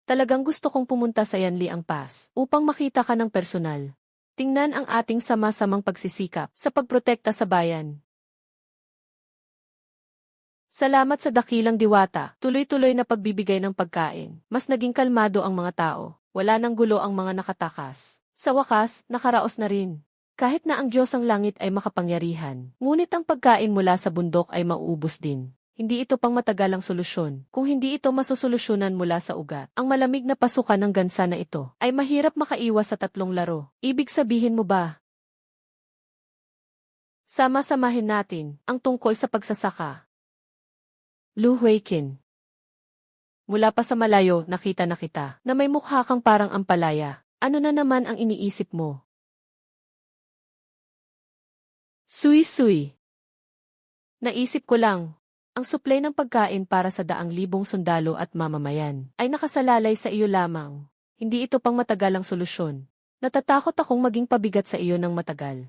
Talagang gusto kong pumunta sa Yanliang Pass upang makita ka ng personal. Tingnan ang ating sama-samang pagsisikap sa pagprotekta sa bayan. Salamat sa dakilang diwata, tuloy-tuloy na pagbibigay ng pagkain. Mas naging kalmado ang mga tao. Wala nang gulo ang mga nakatakas. Sa wakas, nakaraos na rin. Kahit na ang Diyos ang langit ay makapangyarihan, ngunit ang pagkain mula sa bundok ay mauubos din. Hindi ito pang matagalang solusyon. Kung hindi ito masusolusyonan mula sa ugat, ang malamig na pasukan ng gansa na ito ay mahirap makaiwas sa 3 laro. Ibig sabihin mo ba? Sama-samahin natin ang tungkol sa pagsasaka. Lu Huiqin. Mula pa sa malayo, nakita na kita na may mukha kang parang ampalaya. Ano na naman ang iniisip mo? Sui-sui. Naisip ko lang. Ang suplay ng pagkain para sa 200,000 sundalo at mamamayan ay nakasalalay sa iyo lamang. Hindi ito pang matagalang solusyon. Natatakot akong maging pabigat sa iyo ng matagal.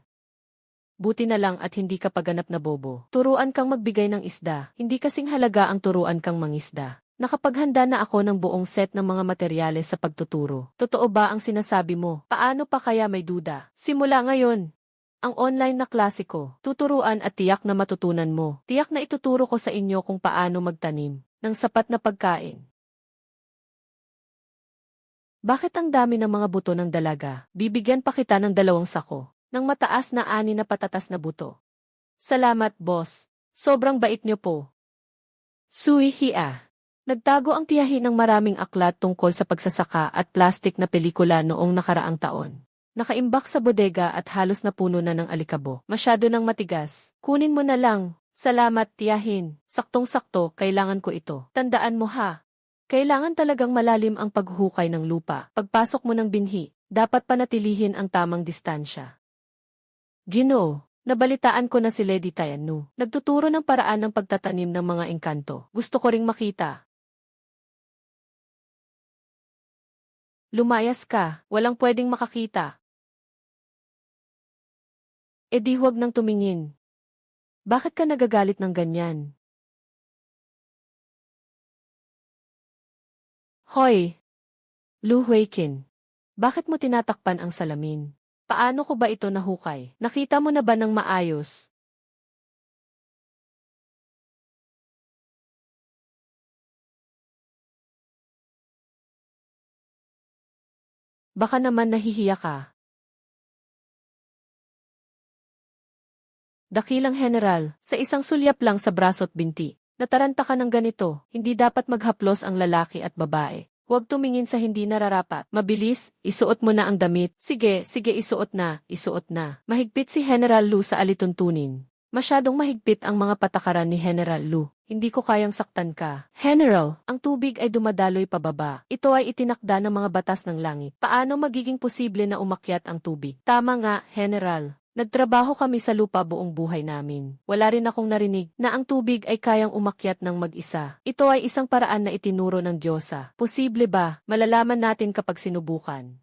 Buti na lang at hindi ka paganap na bobo. Turuan kang magbigay ng isda. Hindi kasing halaga ang turuan kang mangisda. Nakapaghanda na ako ng buong set ng mga materyales sa pagtuturo. Totoo ba ang sinasabi mo? Paano pa kaya may duda? Simula ngayon. Ang online na klase ko, tuturuan at tiyak na matutunan mo. Tiyak na ituturo ko sa inyo kung paano magtanim ng sapat na pagkain. Bakit ang dami ng mga buto ng dalaga? Bibigyan pa kita ng 2 sako ng mataas na ani na patatas na buto. Salamat, boss. Sobrang bait niyo po. Sui Hia. Nagtago ang tiyahin ng maraming aklat tungkol sa pagsasaka at plastik na pelikula noong nakaraang taon. Nakaimbak sa bodega at halos napuno na ng alikabo. Masyado nang matigas. Kunin mo na lang. Salamat, tiyahin. Saktong-sakto, kailangan ko ito. Tandaan mo ha. Kailangan talagang malalim ang paghukay ng lupa. Pagpasok mo ng binhi, dapat panatilihin ang tamang distansya. Ginoo, nabalitaan ko na si Lady Tayanu. Nagtuturo ng paraan ng pagtatanim ng mga engkanto. Gusto ko ring makita. Lumayas ka, walang pwedeng makakita. E di huwag nang tumingin. Bakit ka nagagalit ng ganyan? Hoy! Lu Huiqin. Bakit mo tinatakpan ang salamin? Paano ko ba ito nahukay? Nakita mo na ba ng maayos? Baka naman nahihiya ka. Dakilang general, sa isang sulyap lang sa braso't binti. Nataranta ka ng ganito, hindi dapat maghaplos ang lalaki at babae. Huwag tumingin sa hindi nararapat. Mabilis, isuot mo na ang damit. Sige, isuot na, isuot na. Mahigpit si General Lu sa alituntunin. Masyadong mahigpit ang mga patakaran ni General Lu. Hindi ko kayang saktan ka. General, ang tubig ay dumadaloy pababa. Ito ay itinakda ng mga batas ng langit. Paano magiging posible na umakyat ang tubig? Tama nga, General. Nagtrabaho kami sa lupa buong buhay namin. Wala rin akong narinig na ang tubig ay kayang umakyat ng mag-isa. Ito ay isang paraan na itinuro ng Diyosa. Posible ba? Malalaman natin kapag sinubukan.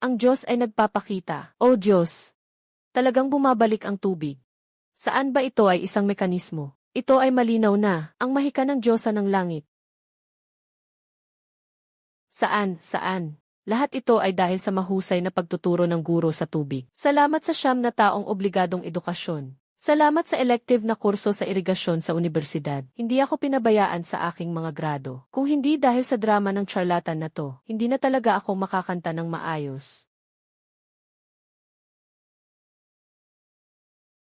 Ang Diyos ay nagpapakita. O Diyos! Talagang bumabalik ang tubig. Saan ba ito ay isang mekanismo? Ito ay malinaw na, ang mahika ng Diyosa ng langit. Saan? Lahat ito ay dahil sa mahusay na pagtuturo ng guro sa tubig. Salamat sa 9 na taong obligadong edukasyon. Salamat sa elective na kurso sa irigasyon sa universidad. Hindi ako pinabayaan sa aking mga grado. Kung hindi dahil sa drama ng charlatan na to, hindi na talaga ako makakanta ng maayos.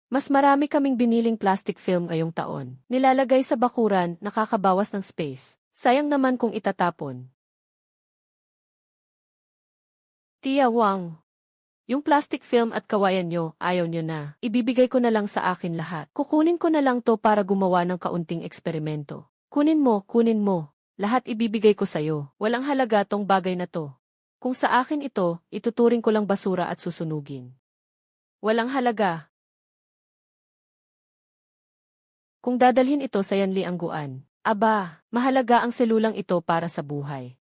Mas marami kaming biniling plastic film ngayong taon. Nilalagay sa bakuran, nakakabawas ng space. Sayang naman kung itatapon. Tia Wang, yung plastic film at kawayan nyo, ayaw nyo na. Ibibigay ko na lang sa akin lahat. Kukunin ko na lang to para gumawa ng kaunting eksperimento. Kunin mo. Lahat ibibigay ko sa'yo. Walang halaga tong bagay na to. Kung sa akin ito, ituturing ko lang basura at susunugin. Walang halaga. Kung dadalhin ito sa Yanliangguan, aba, mahalaga ang selulang ito para sa buhay.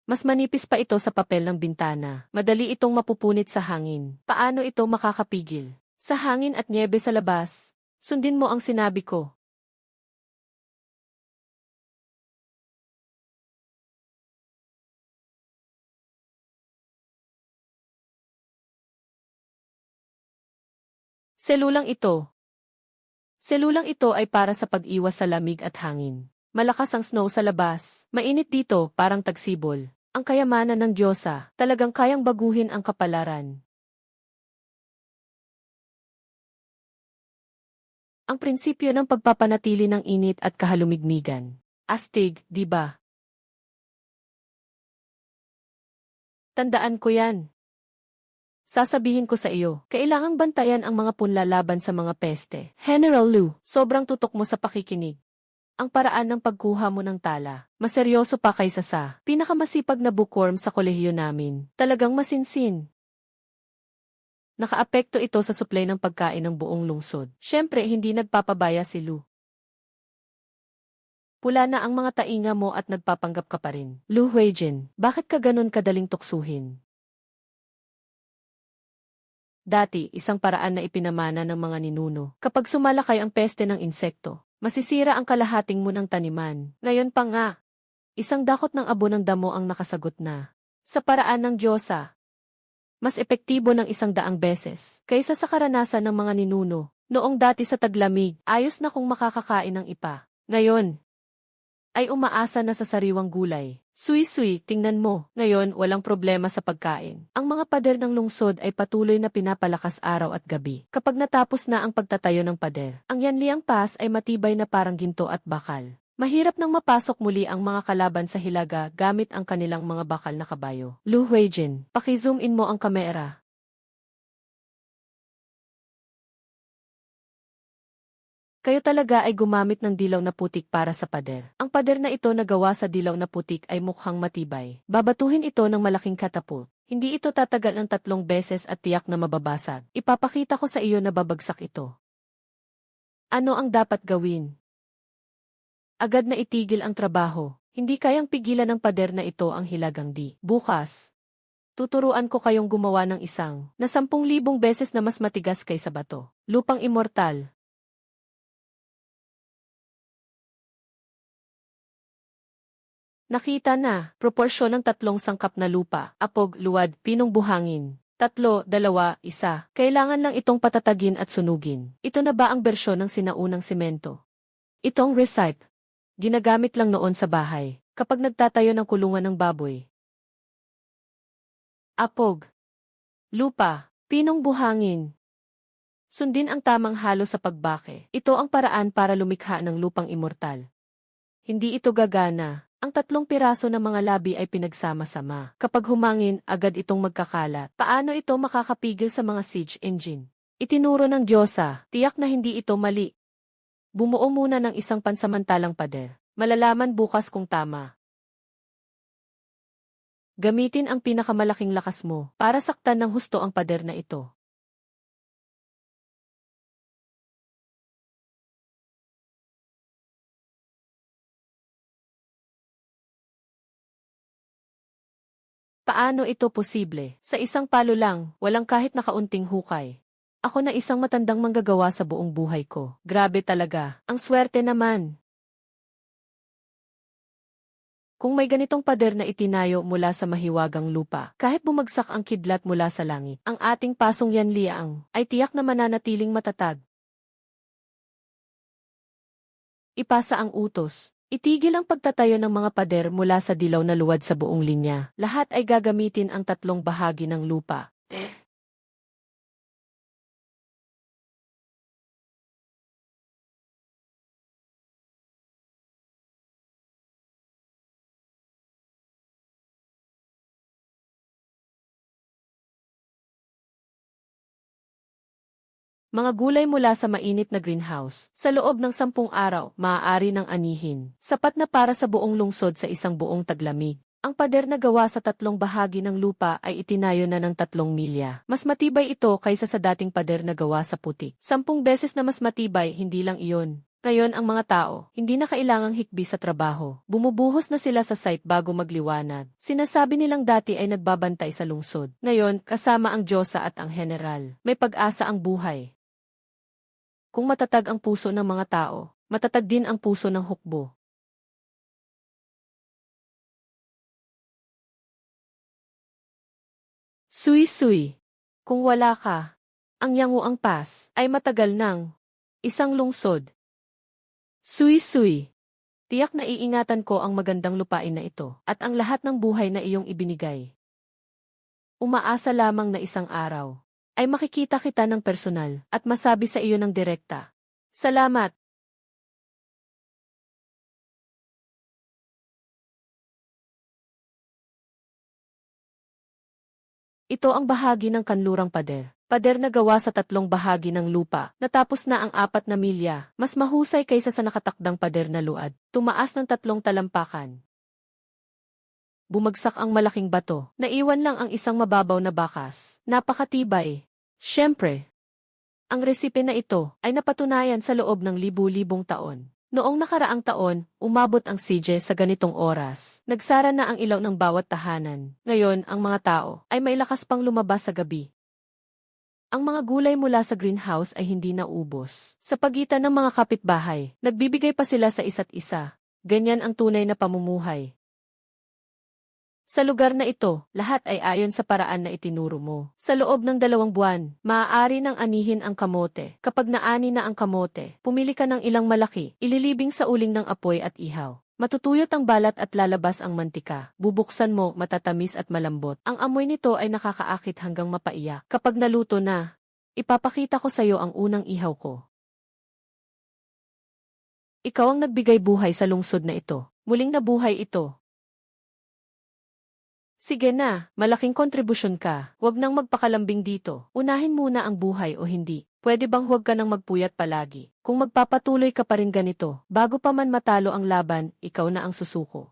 Mas manipis pa ito sa papel ng bintana. Madali itong mapupunit sa hangin. Paano ito makakapigil? Sa hangin at nyebe sa labas. Sundin mo ang sinabi ko. Selulang ito. Selulang ito ay para sa pag-iwas sa lamig at hangin. Malakas ang snow sa labas. Mainit dito, parang tagsibol. Ang kayamanan ng Diyosa, talagang kayang baguhin ang kapalaran. Ang prinsipyo ng pagpapanatili ng init at kahalumigmigan. Astig, di ba? Tandaan ko yan. Sasabihin ko sa iyo, kailangang bantayan ang mga punla laban sa mga peste. General Lu, sobrang tutok mo sa pakikinig. Ang paraan ng pagkuha mo ng tala, mas seryoso pa kaysa sa pinakamasipag na bookworm sa kolehiyo namin. Talagang masinsin. Nakaapekto ito sa supply ng pagkain ng buong lungsod. Siyempre, hindi nagpapabaya si Lu. Pula na ang mga tainga mo at nagpapanggap ka pa rin. Lu Huijin, bakit ka ganun kadaling tuksuhin? Dati, isang paraan na ipinamana ng mga ninuno. Kapag sumalakay ang peste ng insekto, masisira ang kalahating mo ng taniman. Ngayon pa nga, isang dakot ng abo ng damo ang nakasagot na. Sa paraan ng Diyosa, mas epektibo ng 100 beses kaysa sa karanasan ng mga ninuno. Noong dati sa taglamig, ayos na kung makakakain ng ipa. Ngayon, ay umaasa na sa sariwang gulay. Suy-suy, tingnan mo, ngayon walang problema sa pagkain. Ang mga pader ng lungsod ay patuloy na pinapalakas araw at gabi. Kapag natapos na ang pagtatayo ng pader, ang Yanliang Pass ay matibay na parang ginto at bakal. Mahirap nang mapasok muli ang mga kalaban sa hilaga gamit ang kanilang mga bakal na kabayo. Lu Huijin, paki-zoom in mo ang kamera. Kayo talaga ay gumamit ng dilaw na putik para sa pader. Ang pader na ito na gawa sa dilaw na putik ay mukhang matibay. Babatuhin ito ng malaking katapult. Hindi ito tatagal ng 3 beses at tiyak na mababasag. Ipapakita ko sa iyo na babagsak ito. Ano ang dapat gawin? Agad na itigil ang trabaho. Hindi kayang pigilan ng pader na ito ang hilagang di. Bukas, tuturuan ko kayong gumawa ng isang na 10,000 beses na mas matigas kaysa bato. Lupang immortal. Nakita na, proporsyon ng 3 sangkap na lupa, apog, luwad, pinong buhangin. 3, 2, 1. Kailangan lang itong patatagin at sunugin. Ito na ba ang bersyon ng sinaunang semento? Itong recipe. Ginagamit lang noon sa bahay, kapag nagtatayo ng kulungan ng baboy. Apog. Lupa, pinong buhangin. Sundin ang tamang halo sa pagbake. Ito ang paraan para lumikha ng lupang immortal. Hindi ito gagana. Ang 3 piraso ng mga labi ay pinagsama-sama. Kapag humangin, agad itong magkakalat. Paano ito makakapigil sa mga siege engine? Itinuro ng Diyosa, tiyak na hindi ito mali. Bumuo muna ng isang pansamantalang pader. Malalaman bukas kung tama. Gamitin ang pinakamalaking lakas mo para saktan ng husto ang pader na ito. Paano ito posible? Sa isang palo lang, walang kahit na kaunting hukay. Ako na isang matandang manggagawa sa buong buhay ko. Grabe talaga. Ang swerte naman. Kung may ganitong pader na itinayo mula sa mahiwagang lupa, kahit bumagsak ang kidlat mula sa langit, ang ating pasong Yanliang ay tiyak na mananatiling matatag. Ipasa ang utos. Itigil ang pagtatayo ng mga pader mula sa dilaw na luwad sa buong linya. Lahat ay gagamitin ang 3 bahagi ng lupa. Mga gulay mula sa mainit na greenhouse. Sa loob ng 10 araw, maaari ng anihin. Sapat na para sa buong lungsod sa isang buong taglamig. Ang pader na gawa sa 3 bahagi ng lupa ay itinayo na ng 3 milya. Mas matibay ito kaysa sa dating pader na gawa sa putik. 10 beses na mas matibay, hindi lang iyon. Ngayon ang mga tao, hindi na kailangang hikbi sa trabaho. Bumubuhos na sila sa site bago magliwanag. Sinasabi nilang dati ay nagbabantay sa lungsod. Ngayon, kasama ang Diyosa at ang General, may pag-asa ang buhay. Kung matatag ang puso ng mga tao, matatag din ang puso ng hukbo. Sui-sui. Kung wala ka, ang Yanguang Pass ay matagal nang isang lungsod. Sui-sui. Tiyak na iingatan ko ang magandang lupain na ito at ang lahat ng buhay na iyong ibinigay. Umaasa lamang na isang araw ay makikita kita ng personal at masabi sa iyo ng direkta. Salamat. Ito ang bahagi ng kanlurang pader. Pader na gawa sa 3 bahagi ng lupa. Natapos na ang 4 na milya. Mas mahusay kaysa sa nakatakdang pader na luad. Tumaas ng 3 talampakan. Bumagsak ang malaking bato. Naiwan lang ang isang mababaw na bakas. Napakatibay. Siyempre, ang resipe na ito ay napatunayan sa loob ng libu-libong taon. Noong nakaraang taon, umabot ang siege sa ganitong oras. Nagsara na ang ilaw ng bawat tahanan. Ngayon, ang mga tao ay may lakas pang lumabas sa gabi. Ang mga gulay mula sa greenhouse ay hindi naubos. Sa pagitan ng mga kapitbahay, nagbibigay pa sila sa isa't isa. Ganyan ang tunay na pamumuhay. Sa lugar na ito, lahat ay ayon sa paraan na itinuro mo. Sa loob ng 2 buwan, maaari nang anihin ang kamote. Kapag naani na ang kamote, pumili ka ng ilang malaki, ililibing sa uling ng apoy at ihaw. Matutuyot ang balat at lalabas ang mantika. Bubuksan mo, matatamis at malambot. Ang amoy nito ay nakakaakit hanggang mapaiyak. Kapag naluto na, ipapakita ko sa iyo ang unang ihaw ko. Ikaw ang nagbigay buhay sa lungsod na ito. Muling nabuhay ito. Sige na, malaking kontribusyon ka. Huwag nang magpakalambing dito. Unahin muna ang buhay o hindi. Pwede bang huwag ka nang magpuyat palagi? Kung magpapatuloy ka pa rin ganito, bago pa man matalo ang laban, ikaw na ang susuko.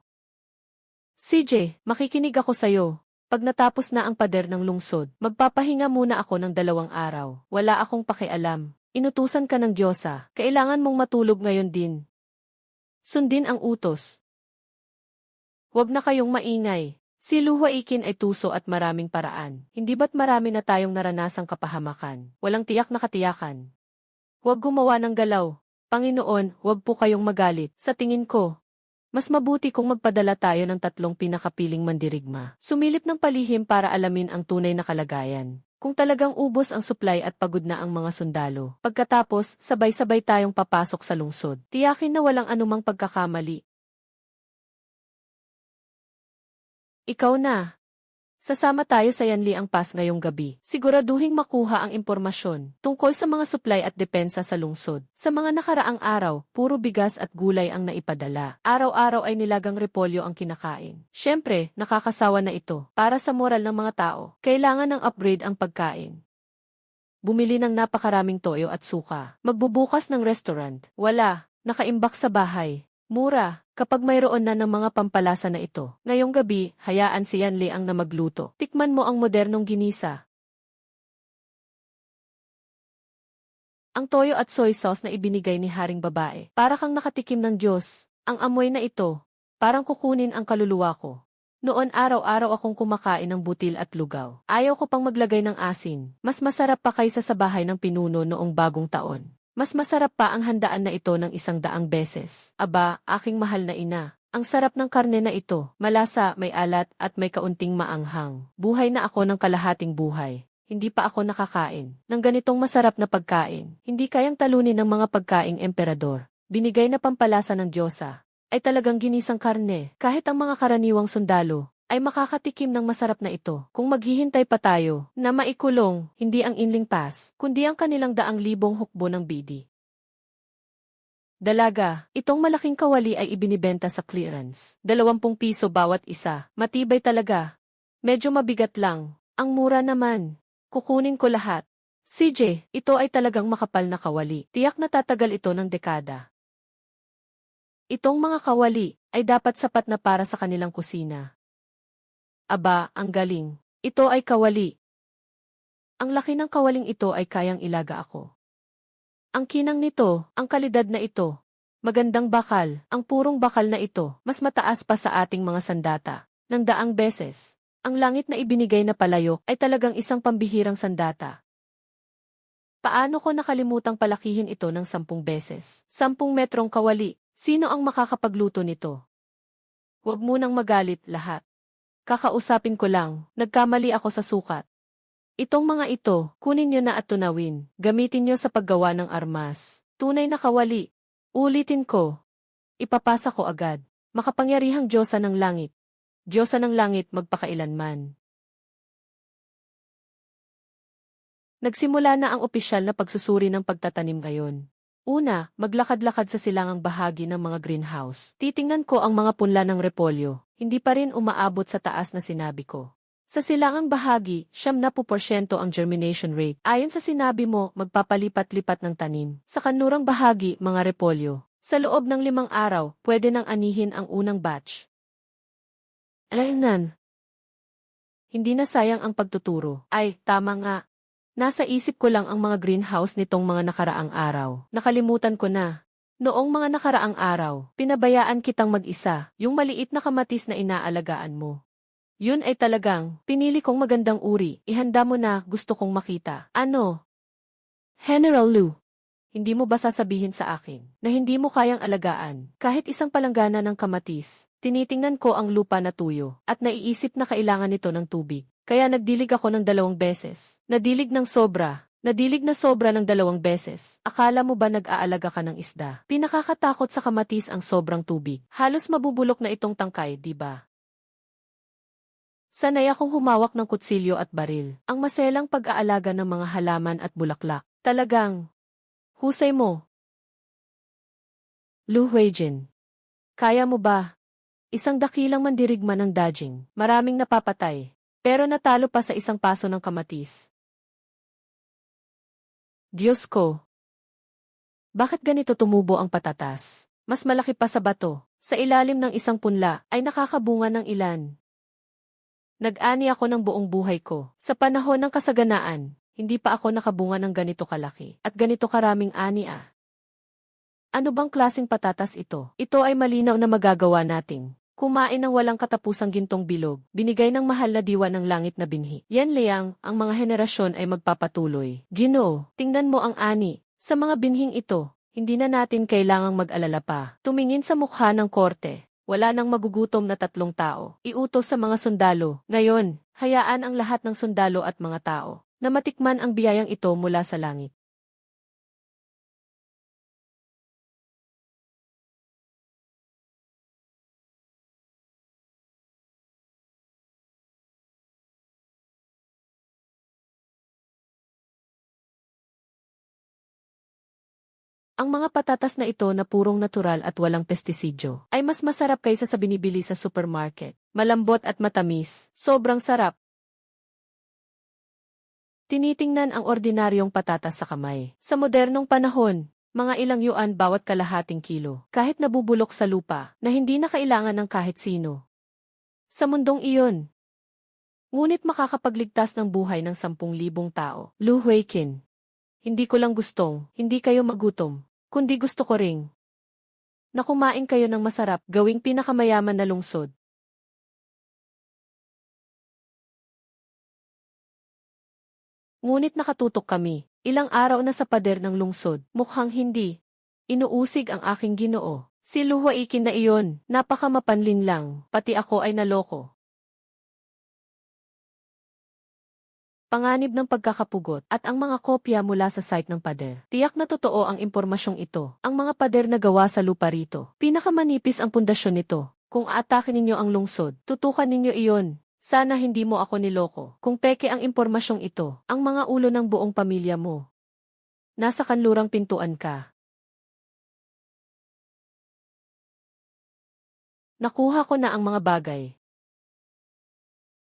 CJ, makikinig ako sa'yo. Pag natapos na ang pader ng lungsod, magpapahinga muna ako ng 2 araw. Wala akong pakialam. Inutusan ka ng Diyosa. Kailangan mong matulog ngayon din. Sundin ang utos. Huwag na kayong maingay. Si Luwaikin ay tuso at maraming paraan. Hindi ba't marami na tayong naranasang kapahamakan? Walang tiyak na katiyakan. Huwag gumawa ng galaw. Panginoon, huwag po kayong magalit. Sa tingin ko, mas mabuti kung magpadala tayo ng 3 pinakapiling mandirigma. Sumilip ng palihim para alamin ang tunay na kalagayan. Kung talagang ubos ang supply at pagod na ang mga sundalo. Pagkatapos, sabay-sabay tayong papasok sa lungsod. Tiyakin na walang anumang pagkakamali. Ikaw na. Sasama tayo sa Yanliang Pass ngayong gabi. Siguraduhing makuha ang impormasyon tungkol sa mga supply at depensa sa lungsod. Sa mga nakaraang araw, puro bigas at gulay ang naipadala. Araw-araw ay nilagang repolyo ang kinakain. Siyempre, nakakasawa na ito. Para sa moral ng mga tao, kailangan ng upgrade ang pagkain. Bumili ng napakaraming toyo at suka. Magbubukas ng restaurant. Wala. Nakaimbak sa bahay. Mura. Kapag mayroon na ng mga pampalasa na ito. Ngayong gabi, hayaan si Yanli ang na magluto. Tikman mo ang modernong ginisa. Ang toyo at soy sauce na ibinigay ni Haring Babae. Para kang nakatikim ng Diyos. Ang amoy na ito, parang kukunin ang kaluluwa ko. Noon araw-araw akong kumakain ng butil at lugaw. Ayaw ko pang maglagay ng asin. Mas masarap pa kaysa sa bahay ng pinuno noong bagong taon. Mas masarap pa ang handaan na ito ng 100 beses. Aba, aking mahal na ina. Ang sarap ng karne na ito. Malasa, may alat, at may kaunting maanghang. Buhay na ako ng kalahating buhay. Hindi pa ako nakakain ng ganitong masarap na pagkain. Hindi kayang talunin ng mga pagkaing emperador. Binigay na pampalasa ng Diyosa. Ay talagang ginisang karne. Kahit ang mga karaniwang sundalo ay makakatikim ng masarap na ito. Kung maghihintay pa tayo na maikulong, hindi ang Yanliang Pass, kundi ang kanilang 100,000 hukbo ng bidi. Dalaga, itong malaking kawali ay ibinibenta sa clearance. 20 piso bawat isa. Matibay talaga. Medyo mabigat lang. Ang mura naman. Kukunin ko lahat. CJ, ito ay talagang makapal na kawali. Tiyak na tatagal ito ng dekada. Itong mga kawali ay dapat sapat na para sa kanilang kusina. Aba, ang galing. Ito ay kawali. Ang laki ng kawaling ito ay kayang ilaga ako. Ang kinang nito, ang kalidad na ito. Magandang bakal, ang purong bakal na ito, mas mataas pa sa ating mga sandata. Ng 100 beses. Ang langit na ibinigay na palayok ay talagang isang pambihirang sandata. Paano ko nakalimutang palakihin ito ng 10 beses? 10 metrong kawali. Sino ang makakapagluto nito? Huwag munang magalit lahat. Kakausapin ko lang, nagkamali ako sa sukat. Itong mga ito, kunin nyo na at tunawin. Gamitin nyo sa paggawa ng armas. Tunay na kawali. Ulitin ko. Ipapasa ko agad. Makapangyarihang Diyosa ng langit. Diyosa ng langit magpakailanman. Nagsimula na ang opisyal na pagsusuri ng pagtatanim ngayon. Una, maglakad-lakad sa silangang bahagi ng mga greenhouse. Titingnan ko ang mga punla ng repolyo. Hindi pa rin umaabot sa taas na sinabi ko. Sa silangang bahagi, 70% ang germination rate. Ayon sa sinabi mo, magpapalipat-lipat ng tanim. Sa kanlurang bahagi, mga repolyo. Sa loob ng 5 araw, pwede nang anihin ang unang batch. Alainan. Hindi na sayang ang pagtuturo. Ay, tama nga. Nasa isip ko lang ang mga greenhouse nitong mga nakaraang araw. Nakalimutan ko na. Noong mga nakaraang araw, pinabayaan kitang mag-isa, yung maliit na kamatis na inaalagaan mo. Yun ay talagang, pinili kong magandang uri, ihanda mo na, gusto kong makita. Ano? General Lu, hindi mo ba sasabihin sa akin, na hindi mo kayang alagaan, kahit isang palanggana ng kamatis? Tinitingnan ko ang lupa na tuyo, at naiisip na kailangan nito ng tubig. Kaya nagdilig ako ng 2 beses. Nadilig ng sobra. Nadilig na sobra ng 2 beses. Akala mo ba nag-aalaga ka ng isda? Pinakakatakot sa kamatis ang sobrang tubig. Halos mabubulok na itong tangkay, di ba? Sanay akong humawak ng kutsilyo at baril. Ang maselang pag-aalaga ng mga halaman at bulaklak. Talagang, husay mo. Lu Huijin. Kaya mo ba? Isang dakilang mandirigma ng dajing, maraming napapatay. Pero natalo pa sa isang paso ng kamatis. Diyos ko! Bakit ganito tumubo ang patatas? Mas malaki pa sa bato. Sa ilalim ng isang punla ay nakakabunga ng ilan. Nag-ani ako ng buong buhay ko. Sa panahon ng kasaganaan, hindi pa ako nakabunga ng ganito kalaki at ganito karaming ani ah. Ano bang klaseng patatas ito? Ito ay malinaw na magagawa nating kumain ng walang katapusang gintong bilog, binigay ng mahal na diwa ng langit na binhi. Yan liyang, ang mga henerasyon ay magpapatuloy. Ginoo, tingnan mo ang ani. Sa mga binhing ito, hindi na natin kailangang mag-alala pa. Tumingin sa mukha ng korte. Wala nang magugutom na 3 tao. Iutos sa mga sundalo. Ngayon, hayaan ang lahat ng sundalo at mga tao na matikman ang biyayang ito mula sa langit. Ang mga patatas na ito na purong natural at walang pestisidyo ay mas masarap kaysa sa binibili sa supermarket. Malambot at matamis, sobrang sarap. Tinitingnan ang ordinaryong patatas sa kamay. Sa modernong panahon, mga ilang yuan bawat kalahating kilo, kahit nabubulok sa lupa, na hindi na kailangan ng kahit sino. Sa mundong iyon, ngunit makakapagligtas ng buhay ng 10,000 tao. Lu Huiqin. Hindi ko lang gustong, hindi kayo magutom, kundi gusto ko ring na kumain kayo ng masarap, gawing pinakamayaman na lungsod. Ngunit nakatutok kami, ilang araw na sa pader ng lungsod, mukhang hindi. Inuusig ang aking Ginoo. Si Lu Huiqin na iyon, napakamapanlin lang, pati ako ay naloko. Panganib ng pagkakapugot at ang mga kopya mula sa site ng pader. Tiyak na totoo ang impormasyong ito. Ang mga pader na gawa sa lupa rito. Pinakamanipis ang pundasyon nito. Kung aatake ninyo ang lungsod, tutukan ninyo iyon. Sana hindi mo ako niloko. Kung peke ang impormasyong ito, ang mga ulo ng buong pamilya mo. Nasa kanlurang pintuan ka. Nakuha ko na ang mga bagay.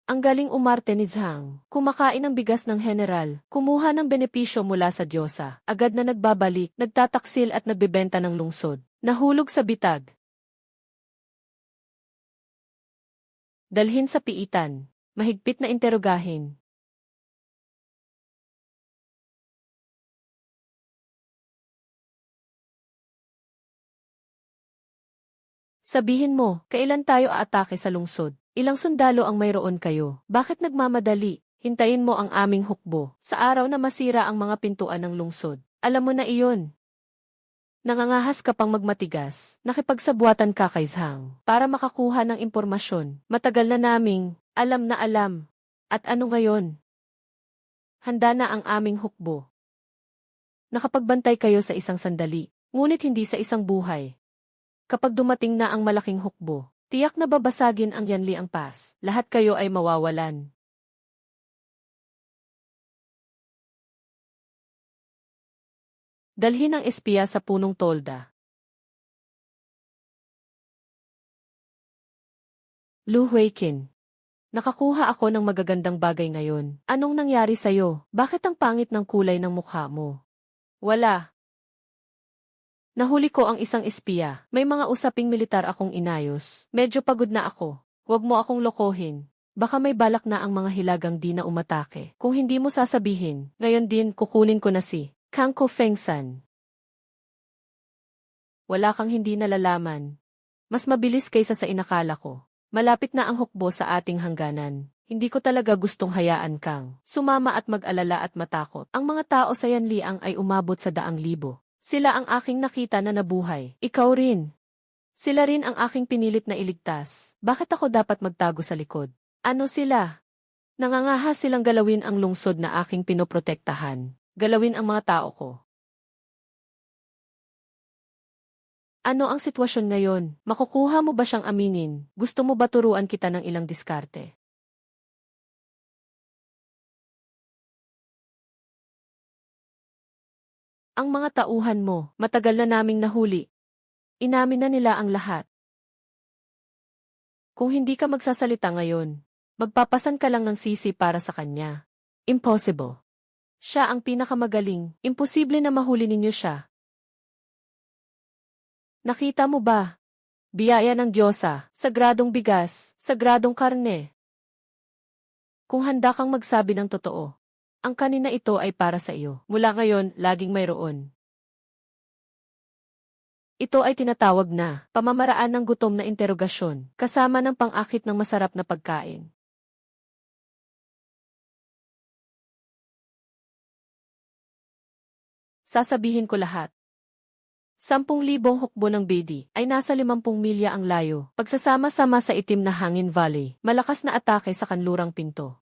Ang galing umarte ni Zhang. Kumakain ng bigas ng general, kumuha ng benepisyo mula sa Diyosa, agad na nagbabalik, nagtataksil at nagbebenta ng lungsod. Nahulog sa bitag. Dalhin sa piitan. Mahigpit na interogahin. Sabihin mo, kailan tayo aatake sa lungsod? Ilang sundalo ang mayroon kayo? Bakit nagmamadali? Hintayin mo ang aming hukbo. Sa araw na masira ang mga pintuan ng lungsod. Alam mo na iyon. Nangangahas ka pang magmatigas. Nakipagsabuatan ka kay Zhang para makakuha ng impormasyon. Matagal na naming alam na alam. At ano ngayon? Handa na ang aming hukbo. Nakapagbantay kayo sa isang sandali, ngunit hindi sa isang buhay. Kapag dumating na ang malaking hukbo, tiyak na babasagin ang Yanliang Pass. Lahat kayo ay mawawalan. Dalhin ang espiya sa punong tolda. Lu Huiqin. Nakakuha ako ng magagandang bagay ngayon. Anong nangyari sa'yo? Bakit ang pangit ng kulay ng mukha mo? Wala. Nahuli ko ang isang espiya. May mga usaping militar akong inayos. Medyo pagod na ako. Huwag mo akong lokohin. Baka may balak na ang mga hilagang di na umatake. Kung hindi mo sasabihin, ngayon din kukunin ko na si Kang Ko Fengsan. Wala kang hindi nalalaman. Mas mabilis kaysa sa inakala ko. Malapit na ang hukbo sa ating hangganan. Hindi ko talaga gustong hayaan kang sumama at mag-alala at matakot. Ang mga tao sa Yanliang ay umabot sa 100,000. Sila ang aking nakita na nabuhay. Ikaw rin. Sila rin ang aking pinilit na iligtas. Bakit ako dapat magtago sa likod? Ano sila? Nangangahas silang galawin ang lungsod na aking pinoprotektahan. Galawin ang mga tao ko. Ano ang sitwasyon ngayon? Makukuha mo ba siyang aminin? Gusto mo ba turuan kita ng ilang diskarte? Ang mga tauhan mo, matagal na naming nahuli. Inamin na nila ang lahat. Kung hindi ka magsasalita ngayon, magpapasan ka lang ng sisi para sa kanya. Impossible. Siya ang pinakamagaling, imposible na mahuli ninyo siya. Nakita mo ba? Biyaya ng Diyosa, sagradong bigas, sagradong karne. Kung handa kang magsabi ng totoo, ang kanina ito ay para sa iyo. Mula ngayon, laging mayroon. Ito ay tinatawag na pamamaraan ng gutom na interogasyon, kasama ng pang-akit ng masarap na pagkain. Sasabihin ko lahat. 10,000 hukbo ng Bedi ay nasa 50 milya ang layo, pagsasama-sama sa itim na hangin valley, malakas na atake sa kanlurang pinto.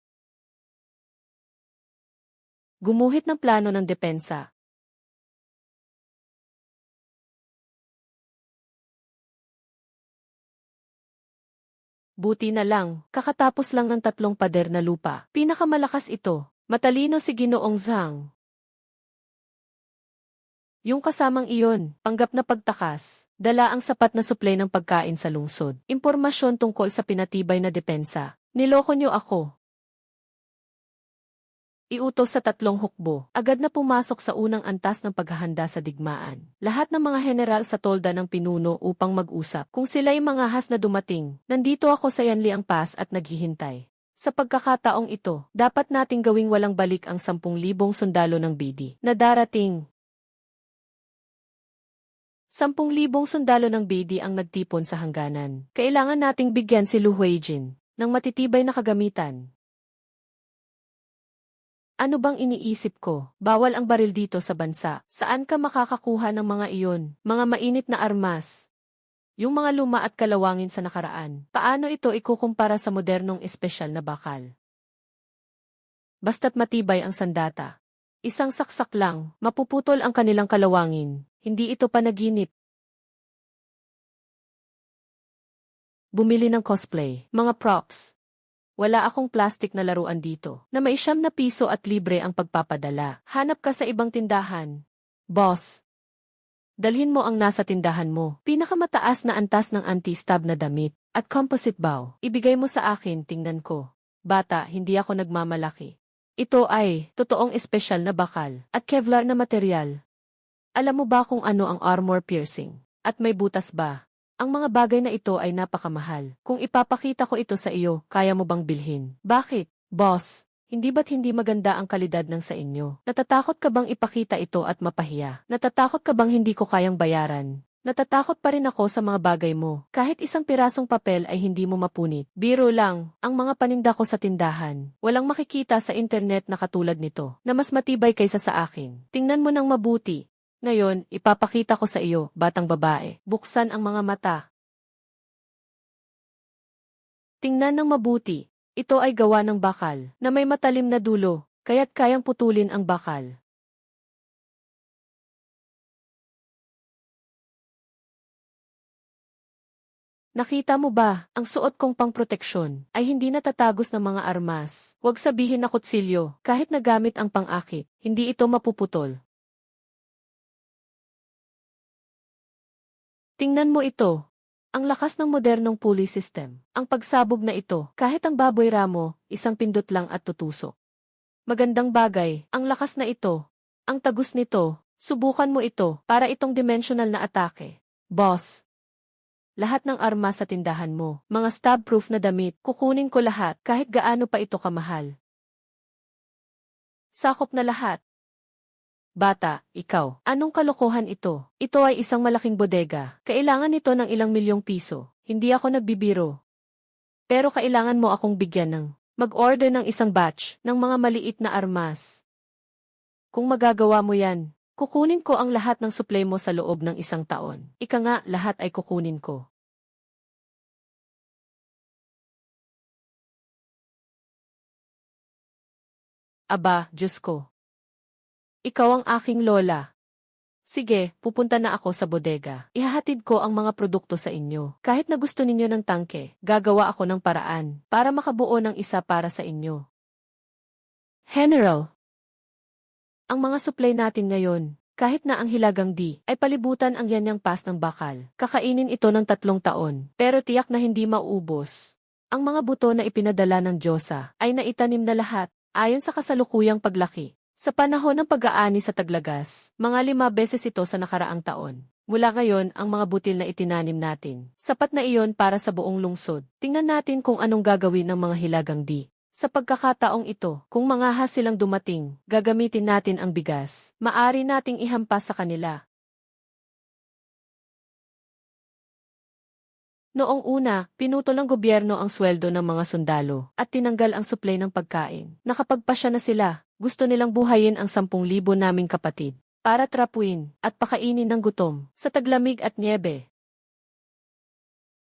Gumuhit ng plano ng depensa. Buti na lang, kakatapos lang ng 3 pader na lupa. Pinakamalakas ito. Matalino si Ginoong Zhang. Yung kasamang iyon, panggap na pagtakas, dala ang sapat na suplay ng pagkain sa lungsod. Impormasyon tungkol sa pinatibay na depensa. Niloko niyo ako. Iutos sa 3 hukbo, agad na pumasok sa unang antas ng paghahanda sa digmaan. Lahat ng mga general sa tolda ng pinuno upang mag-usap. Kung sila'y mga has na dumating, nandito ako sa Yanliang Pass at naghihintay. Sa pagkakataong ito, dapat nating gawing walang balik ang 10,000 sundalo ng Bedi na darating. 10,000 sundalo ng Bedi ang nagtipon sa hangganan. Kailangan nating bigyan si Lu Huijin ng matitibay na kagamitan. Ano bang iniisip ko? Bawal ang baril dito sa bansa. Saan ka makakakuha ng mga iyon? Mga mainit na armas. Yung mga luma at kalawangin sa nakaraan. Paano ito ikukumpara sa modernong espesyal na bakal? Basta't matibay ang sandata. Isang saksak lang, mapuputol ang kanilang kalawangin. Hindi ito panaginip. Bumili ng cosplay, mga props. Wala akong plastic na laruan dito, na may 9 na piso at libre ang pagpapadala. Hanap ka sa ibang tindahan. Boss. Dalhin mo ang nasa tindahan mo. Pinakamataas na antas ng anti-stab na damit, at composite bow. Ibigay mo sa akin, tingnan ko. Bata, hindi ako nagmamalaki. Ito ay, totoong espesyal na bakal, at Kevlar na material. Alam mo ba kung ano ang armor piercing? At may butas ba? Ang mga bagay na ito ay napakamahal. Kung ipapakita ko ito sa iyo, kaya mo bang bilhin? Bakit, boss? Hindi ba't hindi maganda ang kalidad ng sa inyo? Natatakot ka bang ipakita ito at mapahiya? Natatakot ka bang hindi ko kayang bayaran? Natatakot pa rin ako sa mga bagay mo. Kahit isang pirasong papel ay hindi mo mapunit. Biro lang, ang mga paninda ko sa tindahan. Walang makikita sa internet na katulad nito, na mas matibay kaysa sa akin. Tingnan mo ng mabuti. Ngayon, ipapakita ko sa iyo, batang babae. Buksan ang mga mata. Tingnan ng mabuti. Ito ay gawa ng bakal, na may matalim na dulo, kaya't kayang putulin ang bakal. Nakita mo ba, ang suot kong pangproteksyon, ay hindi natatagos ng mga armas. Huwag sabihin na kutsilyo, kahit nagamit ang pang-akit, hindi ito mapuputol. Tingnan mo ito. Ang lakas ng modernong pulley system. Ang pagsabog na ito, kahit ang baboy ramo, isang pindot lang at tutusok. Magandang bagay, ang lakas na ito. Ang tagus nito, subukan mo ito para itong dimensional na atake. Boss. Lahat ng armas sa tindahan mo, mga stab-proof na damit, kukunin ko lahat kahit gaano pa ito kamahal. Sakop na lahat. Bata, ikaw, anong kalokohan ito? Ito ay isang malaking bodega. Kailangan nito ng ilang milyong piso. Hindi ako nagbibiro. Pero kailangan mo akong bigyan ng mag-order ng isang batch ng mga maliit na armas. Kung magagawa mo yan, kukunin ko ang lahat ng supply mo sa loob ng 1 taon. Ika nga, lahat ay kukunin ko. Aba, Diyos ko. Ikaw ang aking lola. Sige, pupunta na ako sa bodega. Ihahatid ko ang mga produkto sa inyo. Kahit na gusto ninyo ng tangke, gagawa ako ng paraan para makabuo ng isa para sa inyo. General, ang mga supply natin ngayon, Kahit na ang Hilagang D ay palibutan ang Yanyang Pass ng bakal, kakainin ito ng 3 taon, pero tiyak na hindi mauubos. Ang mga buto na ipinadala ng Diyosa ay naitanim na lahat, ayon sa kasalukuyang paglaki. Sa panahon ng pag-aani sa Taglagas, mga 5 beses ito sa nakaraang taon. Mula ngayon ang mga butil na itinanim natin. Sapat na iyon para sa buong lungsod. Tingnan natin kung anong gagawin ng mga Hilagang D. Sa pagkakataong ito, kung mangahas silang dumating, gagamitin natin ang bigas. Maari nating ihampas sa kanila. Noong una, pinutol ng gobyerno ang sweldo ng mga sundalo at tinanggal ang supply ng pagkain. Nakapagpasya na sila. Gusto nilang buhayin ang 10,000 naming kapatid para trapuin at pakainin ng gutom sa taglamig at niebe.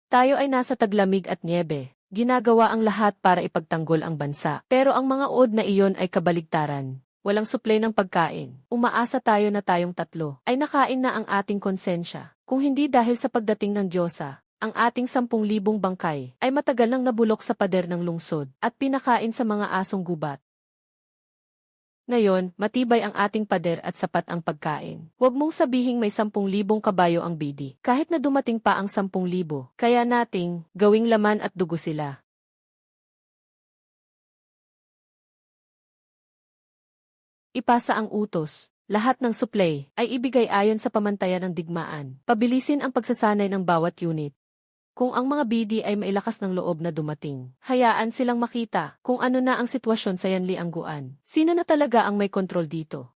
Tayo ay nasa taglamig at niebe. Ginagawa ang lahat para ipagtanggol ang bansa. Pero ang mga uod na iyon ay kabaligtaran. Walang supply ng pagkain. Umaasa tayo na tayong 3 ay nakain na ang ating konsensya. Kung hindi dahil sa pagdating ng Diyosa, ang ating 10,000 bangkay ay matagal nang nabulok sa pader ng lungsod at pinakain sa mga asong gubat. Ngayon, matibay ang ating pader at sapat ang pagkain. Huwag mong sabihing may 10,000 kabayo ang BD. Kahit na dumating pa ang 10,000, kaya nating gawing laman at dugo sila. Ipasa ang utos. Lahat ng supply ay ibigay ayon sa pamantayan ng digmaan. Pabilisin ang pagsasanay ng bawat unit. Kung ang mga BD ay mailakas ng loob na dumating, hayaan silang makita kung ano na ang sitwasyon sa Yanliangguan. Sino na talaga ang may kontrol dito?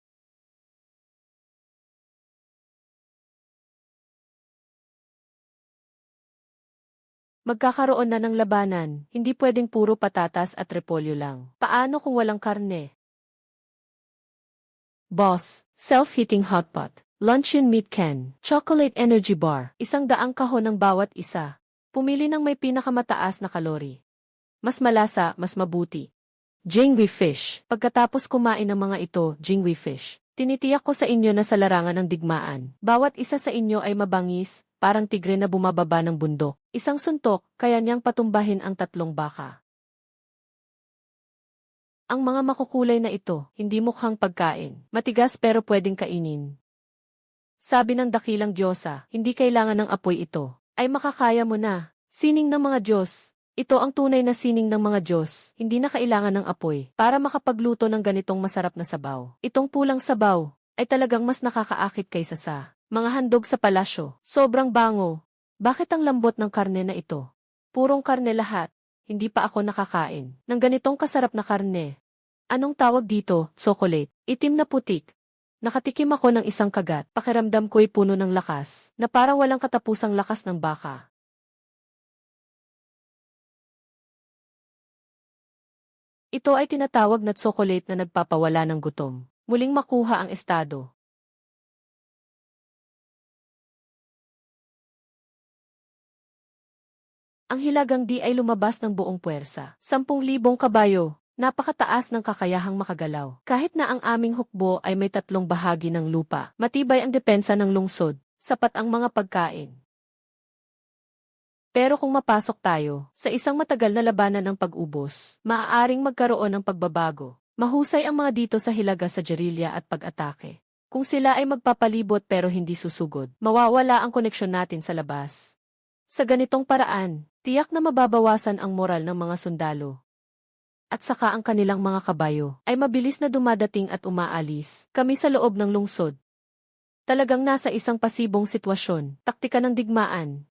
Magkakaroon na ng labanan, hindi pwedeng puro patatas at repolyo lang. Paano kung walang karne? Boss, self-heating hotpot, luncheon meat can, chocolate energy bar, 100 kahon ng bawat isa. Pumili ng may pinakamataas na kalori. Mas malasa, mas mabuti. Jingwi fish. Pagkatapos kumain ng mga ito, jingwi fish. Tinitiyak ko sa inyo na sa larangan ng digmaan, bawat isa sa inyo ay mabangis, parang tigre na bumababa ng bundok. Isang suntok, kaya niyang patumbahin ang 3 baka. Ang mga makukulay na ito, hindi mukhang pagkain. Matigas pero pwedeng kainin. Sabi ng dakilang Diyosa, hindi kailangan ng apoy ito. Ay makakaya mo na. Sining ng mga Diyos. Ito ang tunay na sining ng mga Diyos. Hindi na kailangan ng apoy para makapagluto ng ganitong masarap na sabaw. Itong pulang sabaw ay talagang mas nakakaakit kaysa sa mga handog sa palasyo. Sobrang bango. Bakit ang lambot ng karne na ito? Purong karne lahat. Hindi pa ako nakakain ng ganitong kasarap na karne. Anong tawag dito? Chocolate. Itim na putik. Nakatikim ako ng isang kagat, pakiramdam ko'y puno ng lakas, na parang walang katapusang lakas ng baka. Ito ay tinatawag na chocolate na nagpapawala ng gutom. Muling makuha ang estado. Ang Hilagang D ay lumabas ng buong puwersa. 10,000 kabayo. Napakataas ng kakayahang makagalaw. Kahit na ang aming hukbo ay may 3 bahagi ng lupa, matibay ang depensa ng lungsod, sapat ang mga pagkain. Pero kung mapasok tayo sa isang matagal na labanan ng pag-ubos, maaaring magkaroon ng pagbabago. Mahusay ang mga dito sa Hilaga sa gerilya at pag-atake. Kung sila ay magpapalibot pero hindi susugod, mawawala ang koneksyon natin sa labas. Sa ganitong paraan, tiyak na mababawasan ang moral ng mga sundalo. At saka ang kanilang mga kabayo ay mabilis na dumadating at umaalis kami sa loob ng lungsod. Talagang nasa isang pasibong sitwasyon, taktika ng digmaan.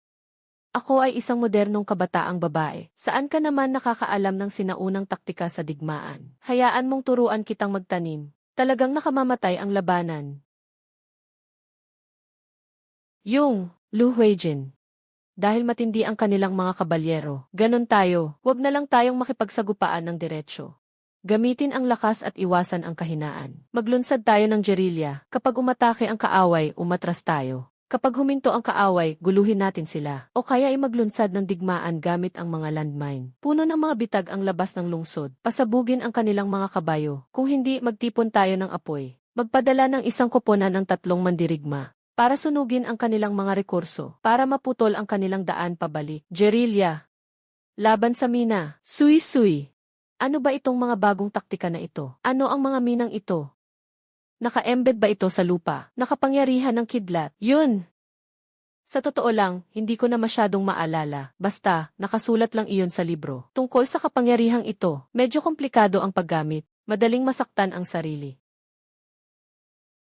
Ako ay isang modernong kabataang babae. Saan ka naman nakakaalam ng sinaunang taktika sa digmaan? Hayaan mong turuan kitang magtanim. Talagang nakamamatay ang labanan. Yung Lu Huijin. Dahil matindi ang kanilang mga kabalyero, ganon tayo, wag na lang tayong makipagsagupaan ng diretsyo. Gamitin ang lakas at iwasan ang kahinaan. Maglunsad tayo ng gerilya. Kapag umatake ang kaaway, umatras tayo. Kapag huminto ang kaaway, guluhin natin sila. O kaya ay maglunsad ng digmaan gamit ang mga landmine. Puno ng mga bitag ang labas ng lungsod. Pasabugin ang kanilang mga kabayo. Kung hindi, magtipon tayo ng apoy. Magpadala ng isang koponan ng 3 mandirigma para sunugin ang kanilang mga rekurso, para maputol ang kanilang daan pabalik. Gerilya. Laban sa mina. Sui-sui. Ano ba itong mga bagong taktika na ito? Ano ang mga minang ito? Naka-embed ba ito sa lupa? Nakapangyarihan ng kidlat? Yun! Sa totoo lang, hindi ko na masyadong maalala. Basta, nakasulat lang iyon sa libro. Tungkol sa kapangyarihang ito, medyo komplikado ang paggamit. Madaling masaktan ang sarili.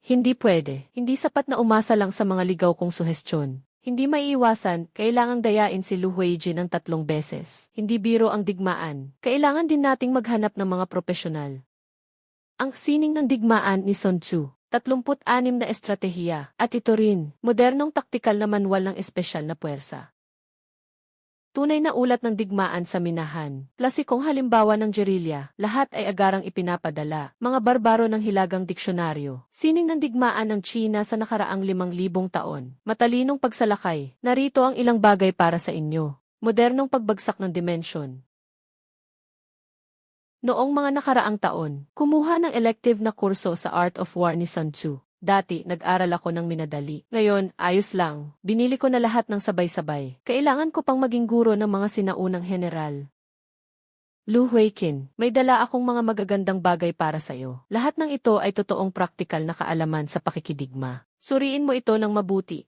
Hindi pwede. Hindi sapat na umasa lang sa mga ligaw kong suhestyon. Hindi maiiwasan, kailangang dayain si Lu Huijin ng 3 beses. Hindi biro ang digmaan. Kailangan din nating maghanap ng mga profesional. Ang sining ng digmaan ni Sun Tzu. 36 na estratehiya, at ito rin, modernong taktikal na manual ng espesyal na puwersa. Tunay na ulat ng digmaan sa minahan. Klasikong halimbawa ng gerilya, lahat ay agarang ipinapadala. Mga barbaro ng hilagang diksyonaryo. Sining ng digmaan ng China sa nakaraang 5,000 taon. Matalinong pagsalakay. Narito ang ilang bagay para sa inyo. Modernong pagbagsak ng dimensyon. Noong mga nakaraang taon, kumuha ng elective na kurso sa Art of War ni Sun Tzu. Dati, nag-aral ako ng minadali. Ngayon, ayos lang. Binili ko na lahat ng sabay-sabay. Kailangan ko pang maging guro ng mga sinaunang general. Lu Huijin, may dala akong mga magagandang bagay para sa'yo. Lahat ng ito ay totoong praktikal na kaalaman sa pakikidigma. Suriin mo ito ng mabuti.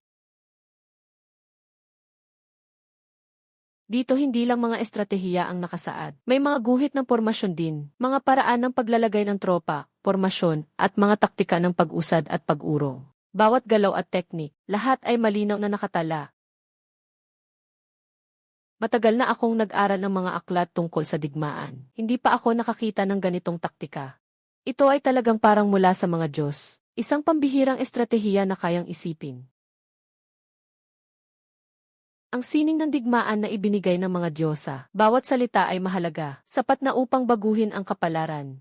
Dito hindi lang mga estratehiya ang nakasaad. May mga guhit ng pormasyon din, mga paraan ng paglalagay ng tropa, pormasyon, at mga taktika ng pag-usad at pag-urong. Bawat galaw at teknik, lahat ay malinaw na nakatala. Matagal na akong nag-aral ng mga aklat tungkol sa digmaan. Hindi pa ako nakakita ng ganitong taktika. Ito ay talagang parang mula sa mga Diyos. Isang pambihirang estratehiya na kayang isipin. Ang sining ng digmaan na ibinigay ng mga Diyosa, bawat salita ay mahalaga, sapat na upang baguhin ang kapalaran.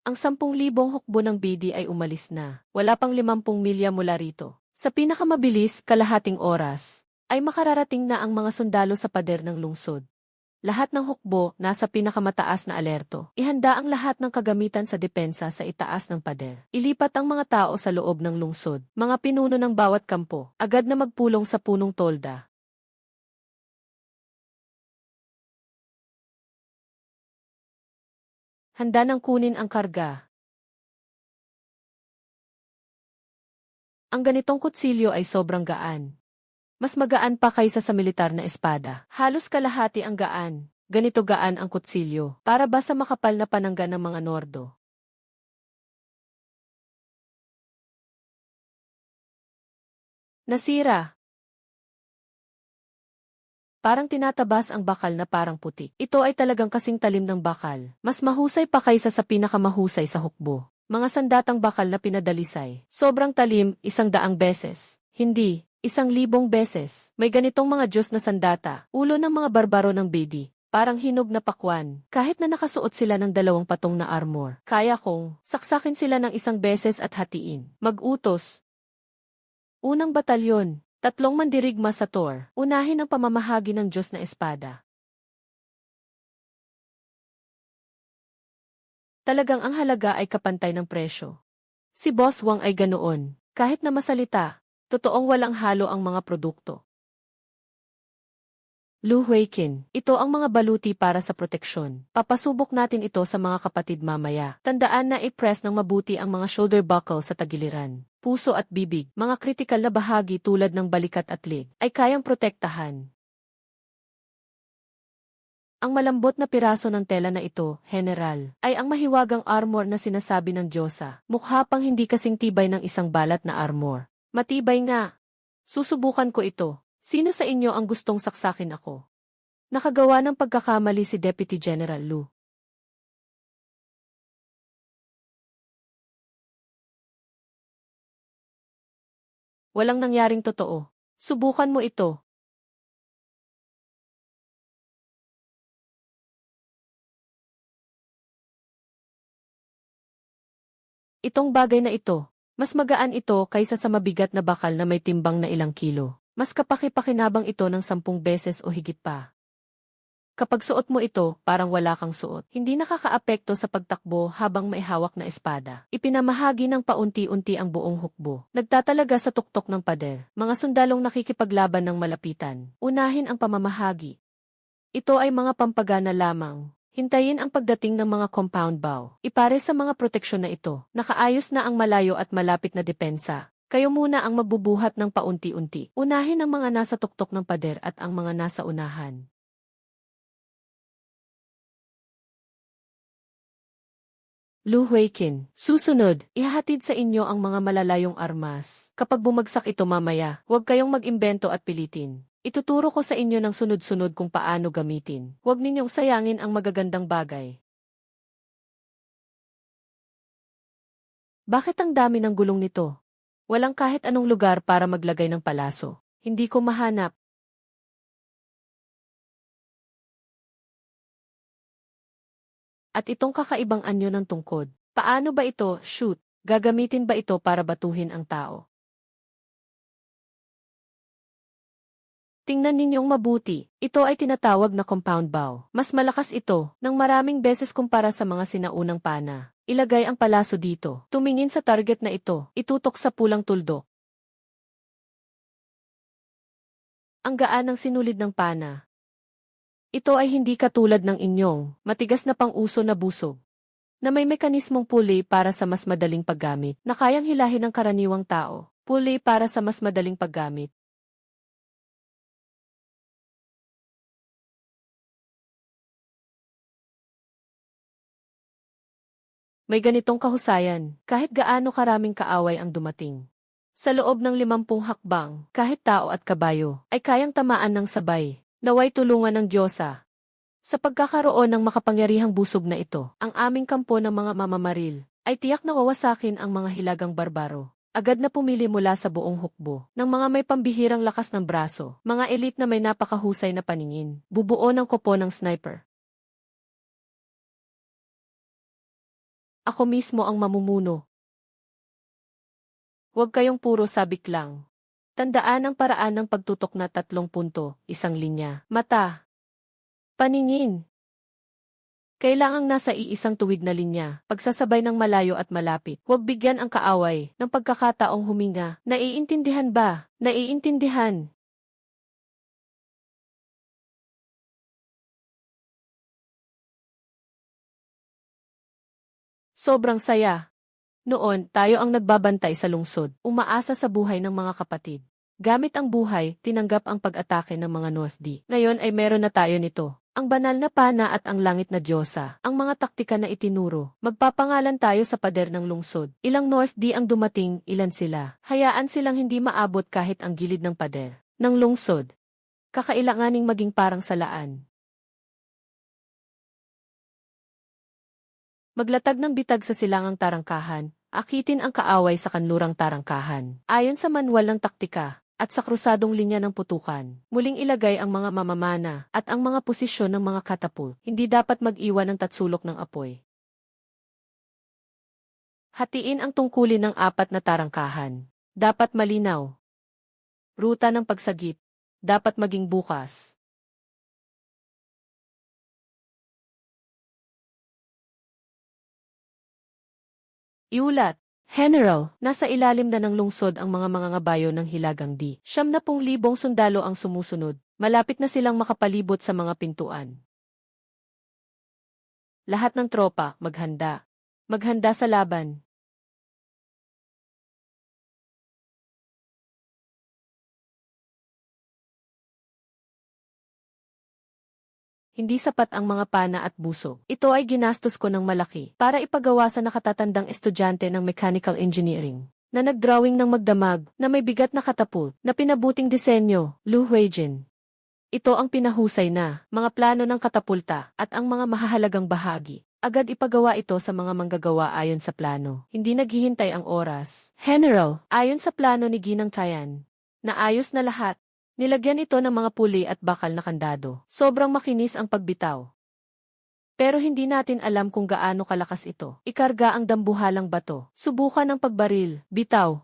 Ang 10,000 hukbo ng BD ay umalis na, wala pang 50 milya mula rito. Sa pinakamabilis, kalahating oras, ay makararating na ang mga sundalo sa pader ng lungsod. Lahat ng hukbo nasa pinakamataas na alerto. Ihanda ang lahat ng kagamitan sa depensa sa itaas ng pader. Ilipat ang mga tao sa loob ng lungsod, mga pinuno ng bawat kampo, agad na magpulong sa punong tolda. Handa nang kunin ang karga. Ang ganitong kutsilyo ay sobrang gaan. Mas magaan pa kaysa sa militar na espada. Halos kalahati ang gaan. Ganito gaan ang kutsilyo. Para ba sa makapal na panangga ng mga Nordo? Nasira. Parang tinatabas ang bakal na parang putik. Ito ay talagang kasing talim ng bakal. Mas mahusay pa kaysa sa pinakamahusay sa hukbo. Mga sandatang bakal na pinadalisay. Sobrang talim, 100 beses. Hindi, 1,000 beses. May ganitong mga Diyos na sandata, ulo ng mga barbaro ng Bedi. Parang hinog na pakwan. Kahit na nakasuot sila ng 2 patong na armor, kaya kong saksakin sila ng 1 beses at hatiin. Mag-utos. Unang batalyon. 3 mandirigma sa Tor, unahin ang pamamahagi ng Diyos na espada. Talagang ang halaga ay kapantay ng presyo. Si Boss Wang ay ganoon, kahit na masalita, totoong walang halo ang mga produkto. Lu Huijin, ito ang mga baluti para sa proteksyon. Papasubok natin ito sa mga kapatid mamaya. Tandaan na i-press ng mabuti ang mga shoulder buckle sa tagiliran. Puso at bibig, mga kritikal na bahagi tulad ng balikat at leg, ay kayang protektahan. Ang malambot na piraso ng tela na ito, General, ay ang mahiwagang armor na sinasabi ng Diyosa. Mukha pang hindi kasing tibay ng isang balat na armor. Matibay nga. Susubukan ko ito. Sino sa inyo ang gustong saksakin ako? Nakagawa ng pagkakamali si Deputy General Lu. Walang nangyaring totoo. Subukan mo ito. Itong bagay na ito, mas magaan ito kaysa sa mabigat na bakal na may timbang na ilang kilo. Mas kapaki-pakinabang ito ng 10 beses o higit pa. Kapag suot mo ito, parang wala kang suot. Hindi nakakaapekto sa pagtakbo habang may hawak na espada. Ipinamahagi ng paunti-unti ang buong hukbo. Nagtatalaga sa tuktok ng pader. Mga sundalong nakikipaglaban ng malapitan. Unahin ang pamamahagi. Ito ay mga pampagana lamang. Hintayin ang pagdating ng mga compound bow. Ipare sa mga proteksyon na ito. Nakaayos na ang malayo at malapit na depensa. Kayo muna ang magbubuhat ng paunti-unti. Unahin ang mga nasa tuktok ng pader at ang mga nasa unahan. Lu Huiqin. Susunod, ihahatid sa inyo ang mga malalayong armas. Kapag bumagsak ito mamaya, huwag kayong mag-imbento at pilitin. Ituturo ko sa inyo ng sunod-sunod kung paano gamitin. Huwag ninyong sayangin ang magagandang bagay. Bakit ang dami ng gulong nito? Walang kahit anong lugar para maglagay ng palaso. Hindi ko mahanap. At itong kakaibang anyo ng tungkod. Paano ba ito, shoot? Gagamitin ba ito para batuhin ang tao? Tingnan ninyong mabuti. Ito ay tinatawag na compound bow. Mas malakas ito, ng maraming beses kumpara sa mga sinaunang pana. Ilagay ang palaso dito. Tumingin sa target na ito. Itutok sa pulang tuldok. Ang gaan ng sinulid ng pana. Ito ay hindi katulad ng inyong matigas na pang-uso na busog, na may mekanismong pulley para sa mas madaling paggamit, na kayang hilahin ng karaniwang tao. Pulley para sa mas madaling paggamit. May ganitong kahusayan, kahit gaano karaming kaaway ang dumating. Sa loob ng 50 hakbang, kahit tao at kabayo, ay kayang tamaan ng sabay. Naway tulungan ng Diyosa. Sa pagkakaroon ng makapangyarihang busog na ito, ang aming kampo ng mga mamamaril, ay tiyak na wawasakin ang mga hilagang barbaro. Agad na pumili mula sa buong hukbo, ng mga may pambihirang lakas ng braso, mga elite na may napakahusay na paningin, bubuo ng kopo ng sniper. Ako mismo ang mamumuno. Huwag kayong puro sabik lang. Tandaan ang paraan ng pagtutok na 3 punto, 1 linya. Mata. Paningin. Kailangang nasa iisang tuwid na linya, pagsasabay ng malayo at malapit. Huwag bigyan ang kaaway ng pagkakataong huminga. Naiintindihan ba? Naiintindihan. Sobrang saya. Noon, tayo ang nagbabantay sa lungsod, umaasa sa buhay ng mga kapatid. Gamit ang buhay, tinanggap ang pag-atake ng mga North D. Ngayon ay meron na tayo nito. Ang banal na pana at ang langit na Diyosa, ang mga taktika na itinuro. Magpapangalan tayo sa pader ng lungsod. Ilang North D ang dumating, ilan sila. Hayaan silang hindi maabot kahit ang gilid ng pader ng lungsod. Kakailanganing maging parang salaan. Maglatag ng bitag sa silangang tarangkahan, akitin ang kaaway sa kanlurang tarangkahan. Ayon sa manual ng taktika, at sa krusadong linya ng putukan, muling ilagay ang mga mamamana at ang mga posisyon ng mga katapult. Hindi dapat mag-iwan ng tatsulok ng apoy. Hatiin ang tungkulin ng 4 na tarangkahan. Dapat malinaw. Ruta ng pagsagip. Dapat maging bukas. Iulat. General, nasa ilalim na ng lungsod ang mga mangangabayo ng Hilagang D. 70,000 sundalo ang sumusunod. Malapit na silang makapalibot sa mga pintuan. Lahat ng tropa, maghanda. Maghanda sa laban. Hindi sapat ang mga pana at buso. Ito ay ginastos ko ng malaki para ipagawa sa nakatatandang estudyante ng mechanical engineering na nagdrawing ng magdamag na may bigat na katapult na pinabuting disenyo, Lu Huijin. Ito ang pinahusay na mga plano ng katapulta at ang mga mahahalagang bahagi. Agad ipagawa ito sa mga manggagawa ayon sa plano. Hindi naghihintay ang oras. General, ayon sa plano ni Ginang Tian, naayos na lahat. Nilagyan ito ng mga puli at bakal na kandado. Sobrang makinis ang pagbitaw. Pero hindi natin alam kung gaano kalakas ito. Ikarga ang dambuhalang bato. Subukan ang pagbaril. Bitaw.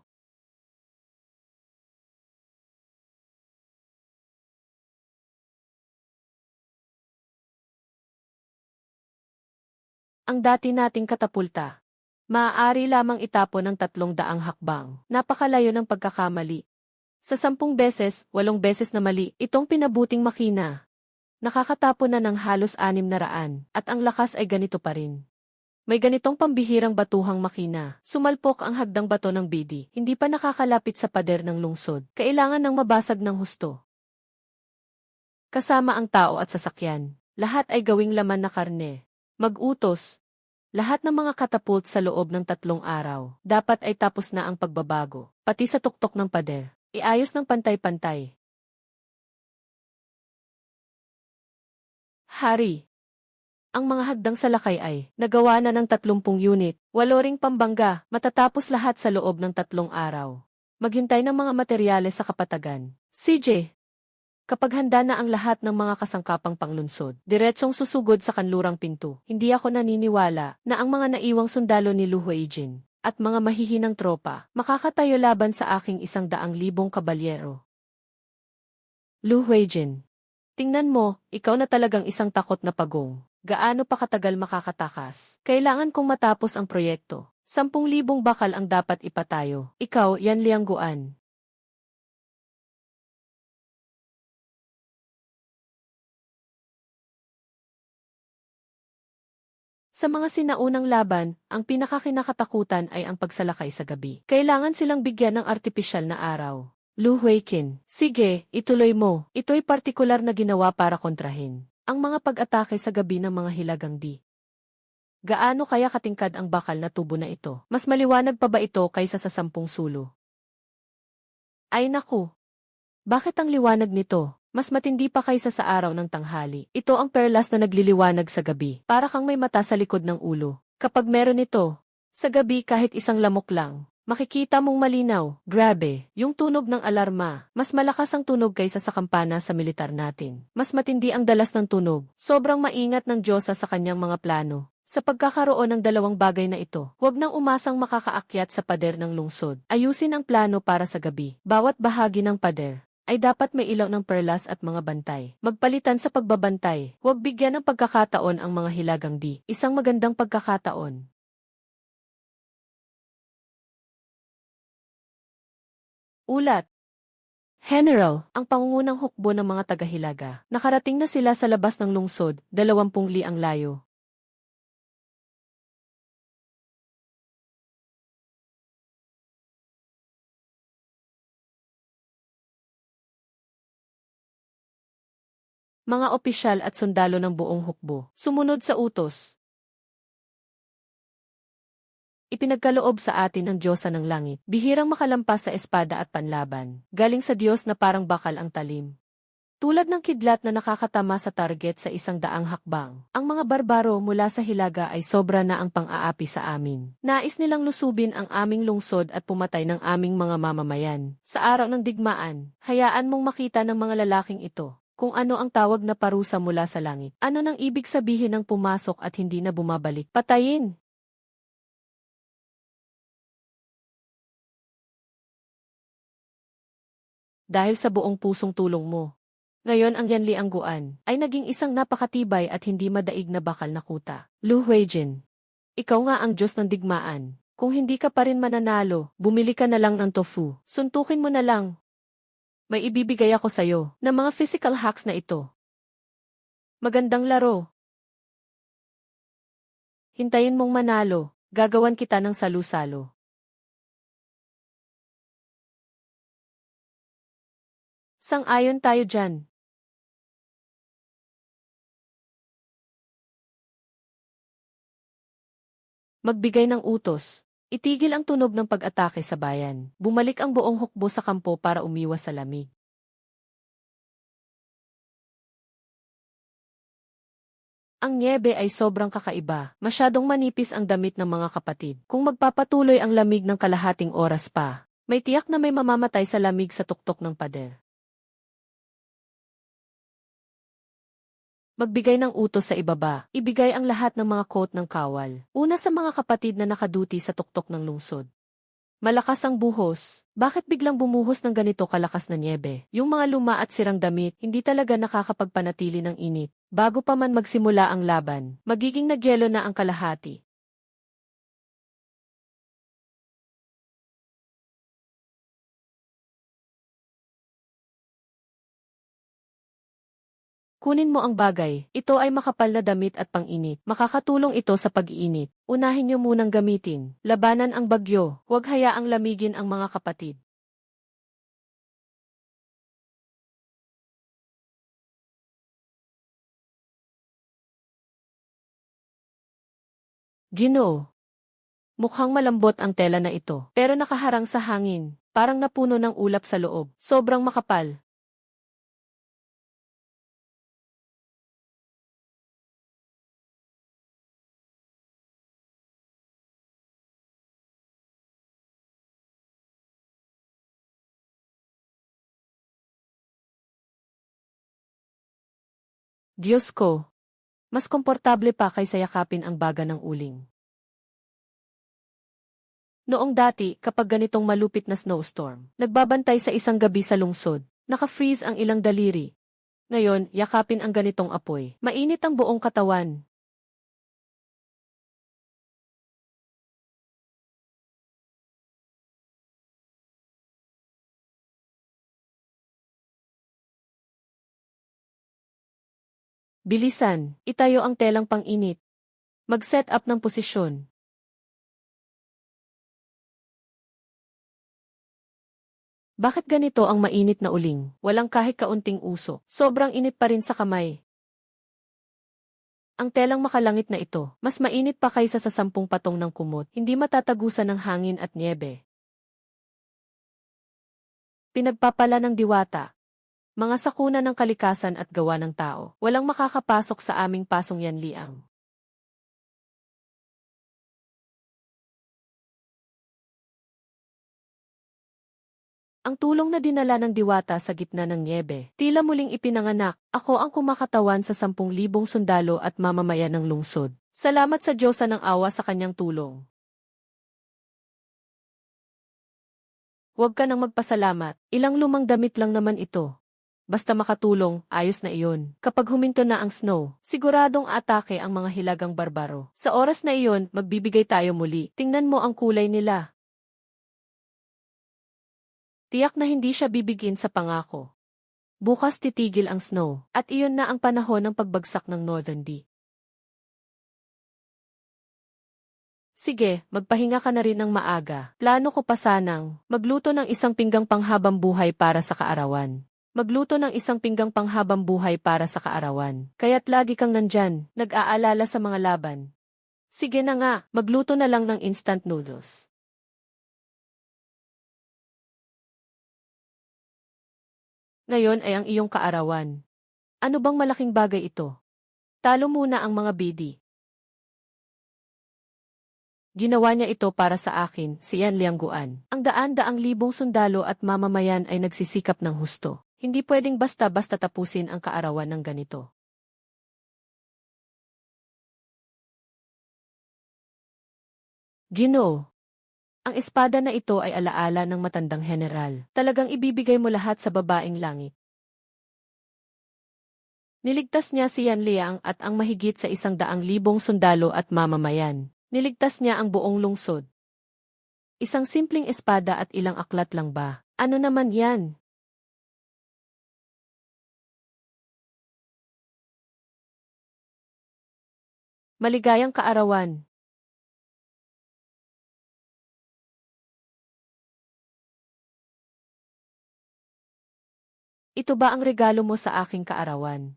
Ang dati nating katapulta. Maaari lamang itapon ng 300 hakbang. Napakalayo ng pagkakamali. Sa 10 beses, 8 beses na mali, itong pinabuting makina. Nakakatapo na ng halos 600 at ang lakas ay ganito pa rin. May ganitong pambihirang batuhang makina. Sumalpok ang hagdang bato ng bidi. Hindi pa nakakalapit sa pader ng lungsod. Kailangan ng mabasag ng husto. Kasama ang tao at sasakyan. Lahat ay gawing laman na karne. Mag-utos. Lahat ng mga katapult sa loob ng 3 araw. Dapat ay tapos na ang pagbabago. Pati sa tuktok ng pader. Iayos ng pantay-pantay. Hari. Ang mga hagdang salakay ay nagawa na ng 30 unit, 8 ring pambangga, matatapos lahat sa loob ng 3 araw. Maghintay ng mga materyales sa kapatagan. CJ. Kapag handa na ang lahat ng mga kasangkapang panglunsod, diretsong susugod sa kanlurang pinto. Hindi ako naniniwala na ang mga naiwang sundalo ni Lu Huijin at mga mahihinang tropa makakatayo laban sa aking 100,000 kabalyero. Lu Huijin. Tingnan mo, ikaw na talagang isang takot na pagong. Gaano pa katagal makakatakas? Kailangan kong matapos ang proyekto. 10,000 bakal ang dapat ipatayo. Ikaw, Yan Liangguan. Sa mga sinaunang laban, ang pinakakinakatakutan ay ang pagsalakay sa gabi. Kailangan silang bigyan ng artipisyal na araw. Lu Huiqin. Sige, ituloy mo. Ito'y partikular na ginawa para kontrahin ang mga pag-atake sa gabi ng mga hilagang di. Gaano kaya katingkad ang bakal na tubo na ito? Mas maliwanag pa ba ito kaysa sa 10 sulo? Ay naku! Bakit ang liwanag nito? Mas matindi pa kaysa sa araw ng tanghali. Ito ang perlas na nagliliwanag sa gabi. Para kang may mata sa likod ng ulo. Kapag meron ito, sa gabi kahit isang lamok lang, makikita mong malinaw. Grabe, yung tunog ng alarma. Mas malakas ang tunog kaysa sa kampana sa militar natin. Mas matindi ang dalas ng tunog. Sobrang maingat ng Diyosa sa kanyang mga plano. Sa pagkakaroon ng 2 bagay na ito, huwag nang umasang makakaakyat sa pader ng lungsod. Ayusin ang plano para sa gabi. Bawat bahagi ng pader ay dapat may ilaw ng perlas at mga bantay. Magpalitan sa pagbabantay. Huwag bigyan ng pagkakataon ang mga hilagang di. Isang magandang pagkakataon. Ulat. General, ang pangungunang hukbo ng mga taga-Hilaga. Nakarating na sila sa labas ng lungsod, 20 li ang layo. Mga opisyal at sundalo ng buong hukbo. Sumunod sa utos. Ipinagkaloob sa atin ng Diyosa ng Langit. Bihirang makalampas sa espada at panlaban. Galing sa Diyos na parang bakal ang talim. Tulad ng kidlat na nakakatama sa target sa 100 hakbang. Ang mga barbaro mula sa Hilaga ay sobra na ang pang-aapi sa amin. Nais nilang lusubin ang aming lungsod at pumatay ng aming mga mamamayan. Sa araw ng digmaan, hayaan mong makita ng mga lalaking ito kung ano ang tawag na parusa mula sa langit. Ano nang ibig sabihin ng pumasok at hindi na bumabalik? Patayin! Dahil sa buong pusong tulong mo. Ngayon ang Yanliangguan ay naging isang napakatibay at hindi madaig na bakal na kuta. Lu Huijin. Ikaw nga ang Diyos ng digmaan. Kung hindi ka pa rin mananalo, bumili ka na lang ng tofu. Suntukin mo na lang. May ibibigay ako sa'yo na mga physical hacks na ito. Magandang laro. Hintayin mong manalo. Gagawan kita ng salu-salo. Sang-ayon tayo dyan. Magbigay ng utos. Itigil ang tunog ng pag-atake sa bayan. Bumalik ang buong hukbo sa kampo para umiwas sa lamig. Ang nyebe ay sobrang kakaiba. Masyadong manipis ang damit ng mga kapatid. Kung magpapatuloy ang lamig ng kalahating oras pa, may tiyak na may mamamatay sa lamig sa tuktok ng pader. Magbigay ng utos sa ibaba. Ibigay ang lahat ng mga coat ng kawal. Una sa mga kapatid na nakaduty sa tuktok ng lungsod. Malakas ang buhos. Bakit biglang bumuhos ng ganito kalakas na nyebe? Yung mga luma at sirang damit, hindi talaga nakakapagpanatili ng init. Bago pa man magsimula ang laban, magiging nagyelo na ang kalahati. Kunin mo ang bagay. Ito ay makapal na damit at pang-init. Makakatulong ito sa pag-iinit. Unahin niyo munang gamitin. Labanan ang bagyo. Huwag hayaang lamigin ang mga kapatid. Ginoo. Mukhang malambot ang tela na ito, pero nakaharang sa hangin. Parang napuno ng ulap sa loob. Sobrang makapal. Diyos ko. Mas komportable pa kaysa yakapin ang baga ng uling. Noong dati, kapag ganitong malupit na snowstorm, nagbabantay sa isang gabi sa lungsod, naka-freeze ang ilang daliri. Ngayon, yakapin ang ganitong apoy. Mainit ang buong katawan. Bilisan, itayo ang telang pang-init. Mag-set up ng posisyon. Bakit ganito ang mainit na uling? Walang kahit kaunting uso. Sobrang init pa rin sa kamay. Ang telang makalangit na ito, mas mainit pa kaysa sa 10 patong ng kumot, hindi matatagusan ng hangin at niebe. Pinagpapala ng diwata. Mga sakuna ng kalikasan at gawa ng tao, walang makakapasok sa aming pasong yanliang. Ang tulong na dinala ng diwata sa gitna ng niebe, tila muling ipinanganak, ako ang kumakatawan sa 10,000 sundalo at mamamayan ng lungsod. Salamat sa Diyosa ng awa sa kanyang tulong. Huwag ka nang magpasalamat, ilang lumang damit lang naman ito. Basta makatulong, ayos na iyon. Kapag huminto na ang snow, siguradong atake ang mga hilagang barbaro. Sa oras na iyon, magbibigay tayo muli. Tingnan mo ang kulay nila. Tiyak na hindi siya bibigin sa pangako. Bukas titigil ang snow, at iyon na ang panahon ng pagbagsak ng Northern D. Sige, magpahinga ka na rin ng maaga. Plano ko pa sanang magluto ng isang pinggang panghabang buhay para sa kaarawan. Kaya't lagi kang nandyan, nag-aalala sa mga laban. Sige na nga, magluto na lang ng instant noodles. Ngayon ay ang iyong kaarawan. Ano bang malaking bagay ito? Talo muna ang mga bidi. Ginawa niya ito para sa akin, si Yan Liangguan. Ang daan-daang libong sundalo at mamamayan ay nagsisikap ng husto. Hindi pwedeng basta-basta tapusin ang kaarawan ng ganito. Ginoo. Ang espada na ito ay alaala ng matandang general. Talagang ibibigay mo lahat sa babaeng langit. Niligtas niya si Yan Liang at ang mahigit sa 100,000 sundalo at mamamayan. Niligtas niya ang buong lungsod. Isang simpleng espada at ilang aklat lang ba? Ano naman yan? Maligayang kaarawan. Ito ba ang regalo mo sa aking kaarawan?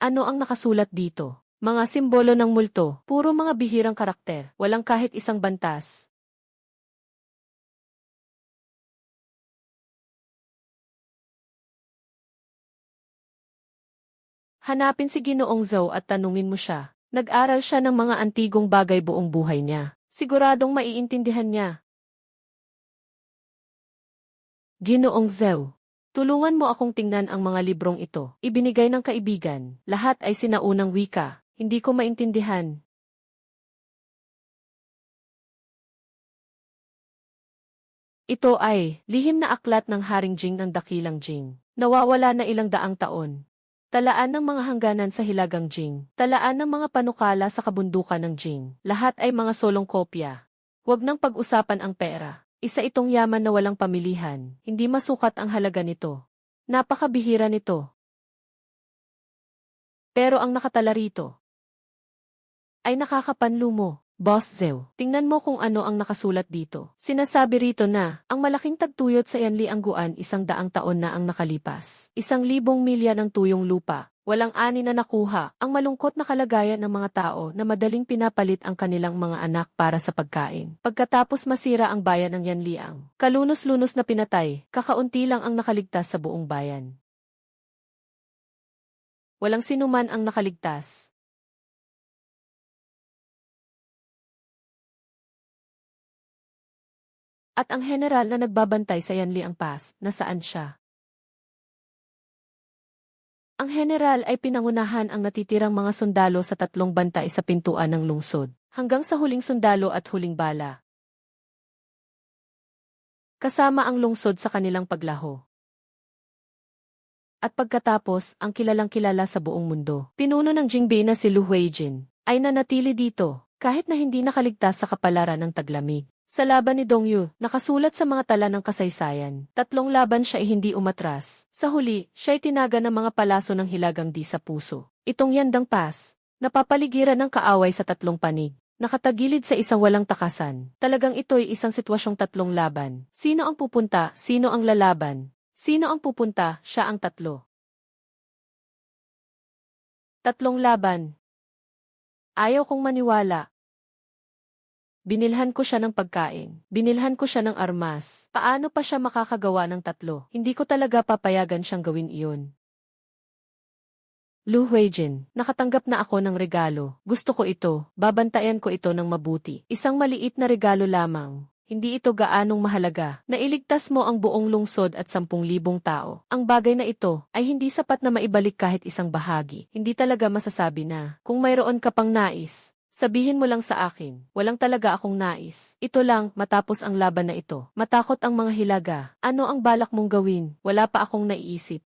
Ano ang nakasulat dito? Mga simbolo ng multo, puro mga bihirang karakter, walang kahit isang bantas. Hanapin si Ginoong Zhou at tanungin mo siya. Nag-aral siya ng mga antigong bagay buong buhay niya. Siguradong maiintindihan niya. Ginoong Zhou. Tulungan mo akong tingnan ang mga librong ito. Ibinigay ng kaibigan. Lahat ay sinaunang wika. Hindi ko maintindihan. Ito ay lihim na aklat ng Haring Jing ng Dakilang Jing. Nawawala na ilang daang taon. Talaan ng mga hangganan sa Hilagang Jing. Talaan ng mga panukala sa kabundukan ng Jing. Lahat ay mga solong kopya. Huwag nang pag-usapan ang pera. Isa itong yaman na walang pamilihan, hindi masukat ang halaga nito. Napakabihira nito. Pero ang nakatala rito ay nakakapanlumo. Boss Zhou, tingnan mo kung ano ang nakasulat dito. Sinasabi rito na, ang malaking tagtuyot sa Yanliangguan 100 taon na ang nakalipas. 1,000 milya ng tuyong lupa. Walang ani na nakuha, ang malungkot na kalagayan ng mga tao na madaling pinapalit ang kanilang mga anak para sa pagkain. Pagkatapos masira ang bayan ng Yanliang, kalunos-lunos na pinatay, kakaunti lang ang nakaligtas sa buong bayan. Walang sinuman ang nakaligtas. At ang general na nagbabantay sa Yanliang Pass, nasaan siya? Ang general ay pinangunahan ang natitirang mga sundalo sa 3 bantay sa pintuan ng lungsod, hanggang sa huling sundalo at huling bala. Kasama ang lungsod sa kanilang paglaho. At pagkatapos, ang kilalang-kilala sa buong mundo, pinuno ng Jingbei na si Lu Huijin, ay nanatili dito, kahit na hindi nakaligtas sa kapalaran ng taglamig. Sa laban ni Dong Yu, nakasulat sa mga tala ng kasaysayan, 3 laban siya ay hindi umatras. Sa huli, siya'y tinaga ng mga palaso ng hilagang di sa puso. Itong Yandang Pass, napapaligiran ng kaaway sa 3 panig, nakatagilid sa isang walang takasan. Talagang ito'y isang sitwasyong 3 laban. Sino ang pupunta, sino ang lalaban? Sino ang pupunta, siya ang 3. 3 laban. Ayaw kong maniwala. Binilhan ko siya ng pagkain. Binilhan ko siya ng armas. Paano pa siya makakagawa ng 3? Hindi ko talaga papayagan siyang gawin iyon. Lu Huijin, nakatanggap na ako ng regalo. Gusto ko ito. Babantayan ko ito ng mabuti. Isang maliit na regalo lamang. Hindi ito gaanong mahalaga. Nailigtas mo ang buong lungsod at 10,000 tao. Ang bagay na ito ay hindi sapat na maibalik kahit isang bahagi. Hindi talaga masasabi na, kung mayroon ka pang nais, sabihin mo lang sa akin, walang talaga akong nais. Ito lang, matapos ang laban na ito. Matakot ang mga hilaga. Ano ang balak mong gawin? Wala pa akong naiisip.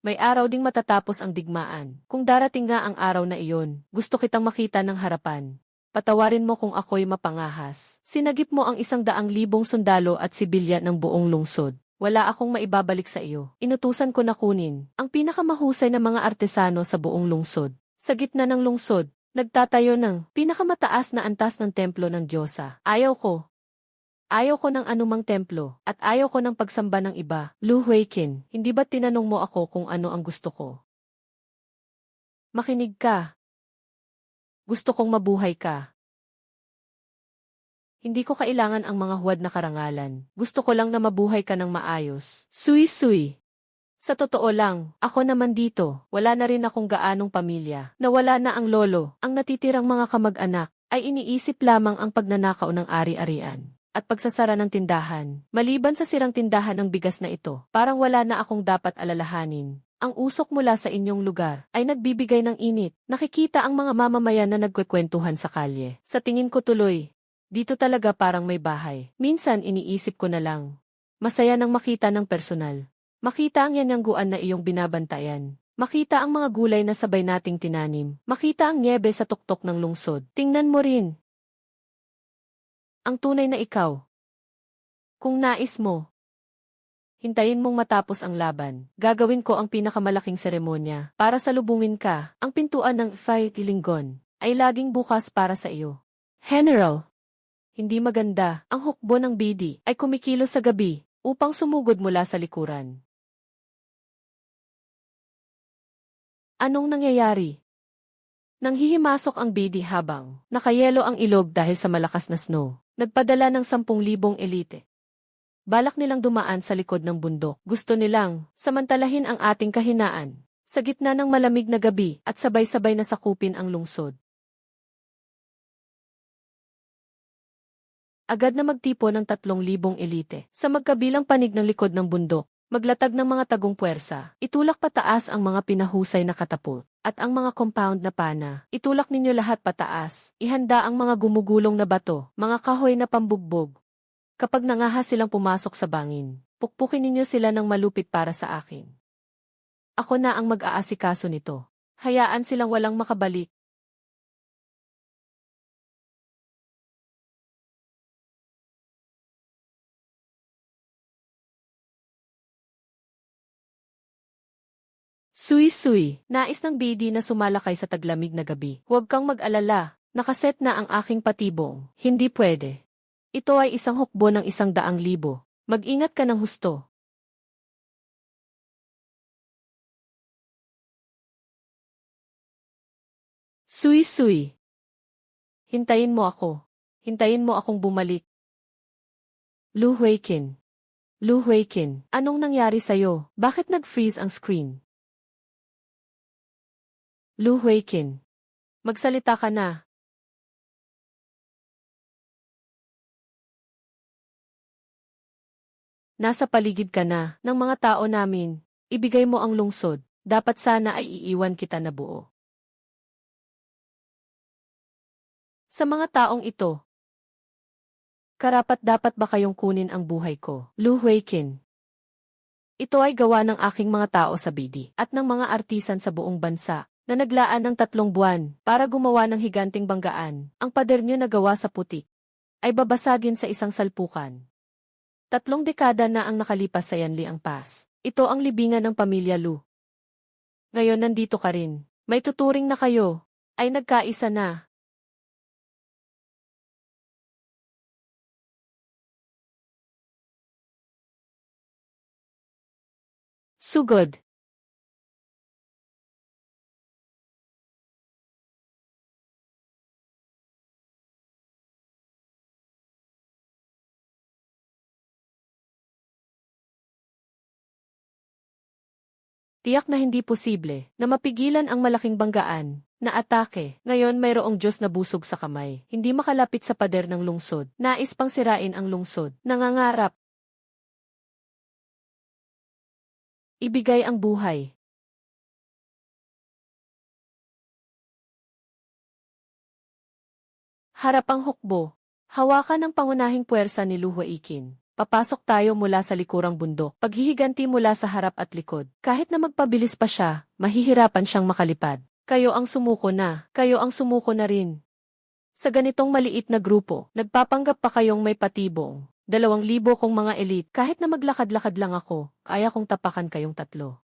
May araw ding matatapos ang digmaan. Kung darating nga ang araw na iyon, gusto kitang makita ng harapan. Patawarin mo kung ako'y mapangahas. Sinagip mo ang 100,000 sundalo at sibilya ng buong lungsod. Wala akong maibabalik sa iyo. Inutusan ko na kunin ang pinakamahusay na mga artesano sa buong lungsod. Sa gitna ng lungsod, nagtatayo ng pinakamataas na antas ng templo ng Diyosa. Ayaw ko. Ayaw ko ng anumang templo, at ayaw ko ng pagsamba ng iba. Lu Huiqin, hindi ba't tinanong mo ako kung ano ang gusto ko? Makinig ka. Gusto kong mabuhay ka. Hindi ko kailangan ang mga huwad na karangalan. Gusto ko lang na mabuhay ka ng maayos. Sui-sui. Sa totoo lang, ako naman dito, wala na rin akong gaanong pamilya. Nawala na ang lolo, ang natitirang mga kamag-anak, ay iniisip lamang ang pagnanakaw ng ari-arian. At pagsasara ng tindahan, maliban sa sirang tindahan ng bigas na ito, parang wala na akong dapat alalahanin. Ang usok mula sa inyong lugar ay nagbibigay ng init. Nakikita ang mga mamamayan na nagkwekwentuhan sa kalye. Sa tingin ko tuloy, dito talaga parang may bahay. Minsan iniisip ko na lang, masaya nang makita ng personal. Makita ang Yanliangguan na iyong binabantayan. Makita ang mga gulay na sabay nating tinanim. Makita ang niebe sa tuktok ng lungsod. Tingnan mo rin ang tunay na ikaw. Kung nais mo, hintayin mong matapos ang laban. Gagawin ko ang pinakamalaking seremonya para salubungin ka. Ang pintuan ng Fai Linggon ay laging bukas para sa iyo. General, hindi maganda. Ang hukbo ng BD ay kumikilos sa gabi upang sumugod mula sa likuran. Anong nangyayari? Nanghihimasok ang BD habang nakayelo ang ilog dahil sa malakas na snow. Nagpadala ng 10,000 elite. Balak nilang dumaan sa likod ng bundok. Gusto nilang samantalahin ang ating kahinaan sa gitna ng malamig na gabi at sabay-sabay na sakupin ang lungsod. Agad na magtipo ng 3,000 elite sa magkabilang panig ng likod ng bundok. Maglatag ng mga tagong puwersa, itulak pataas ang mga pinahusay na katapult, at ang mga compound na pana, itulak ninyo lahat pataas, ihanda ang mga gumugulong na bato, mga kahoy na pambugbog. Kapag nangahas silang pumasok sa bangin, pukpukin ninyo sila ng malupit para sa akin. Ako na ang mag-aasikaso nito. Hayaan silang walang makabalik. Sui-sui, nais ng bidi na sumalakay sa taglamig na gabi. Huwag kang mag-alala, nakaset na ang aking patibong. Hindi pwede. Ito ay isang hukbo ng 100,000. Mag-ingat ka ng husto. Sui-sui. Hintayin mo ako. Hintayin mo akong bumalik. Lu Huiqin. Lu Huiqin, anong nangyari sa'yo? Bakit nag-freeze ang screen? Lu Huiqin. Magsalita ka na. Nasa paligid ka na ng mga tao namin. Ibigay mo ang lungsod. Dapat sana ay iiwan kita na buo. Sa mga taong ito, karapat-dapat ba kayong kunin ang buhay ko? Lu Huiqin. Ito ay gawa ng aking mga tao sa BD at ng mga artisan sa buong bansa na naglaan ng 3 buwan para gumawa ng higanting banggaan. Ang pader nyo na gawa sa putik ay babasagin sa isang salpukan. 3 dekada na ang nakalipas sa Yanliang Pass. Ito ang libingan ng pamilya Lu. Ngayon nandito ka rin. May tuturing na kayo. Ay nagkaisa na. Sugod. Tiyak na hindi posible na mapigilan ang malaking banggaan na atake. Ngayon mayroong Diyos na busog sa kamay. Hindi makalapit sa pader ng lungsod. Nais pang sirain ang lungsod. Nangangarap. Ibigay ang buhay. Harap ang hukbo. Hawakan ang pangunahing puwersa ni Lu Huiqin. Papasok tayo mula sa likurang bundok. Paghihiganti mula sa harap at likod. Kahit na magpabilis pa siya, mahihirapan siyang makalipad. Kayo ang sumuko na. Kayo ang sumuko na rin. Sa ganitong maliit na grupo, nagpapanggap pa kayong may patibong. 2,000 kong mga elite. Kahit na maglakad-lakad lang ako, kaya kong tapakan kayong 3.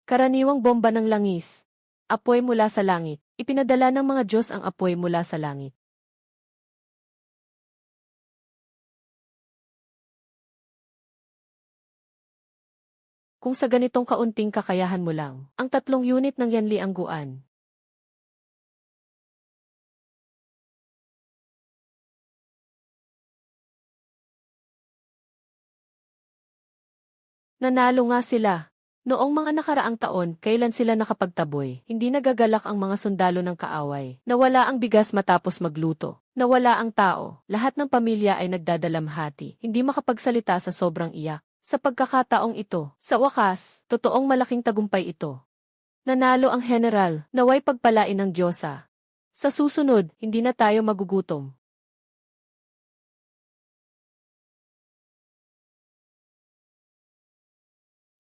Karaniwang bomba ng langis. Apoy mula sa langit. Ipinadala ng mga Diyos ang apoy mula sa langit. Kung sa ganitong kaunting kakayahan mo lang, ang 3 unit ng Yanliang Guan. Nanalo nga sila. Noong mga nakaraang taon, kailan sila nakapagtaboy, hindi nagagalak ang mga sundalo ng kaaway. Nawala ang bigas matapos magluto. Nawala ang tao. Lahat ng pamilya ay nagdadalamhati. Hindi makapagsalita sa sobrang iyak. Sa pagkakataong ito, sa wakas, totoong malaking tagumpay ito. Nanalo ang general, naway pagpalain ng Diyosa. Sa susunod, hindi na tayo magugutom.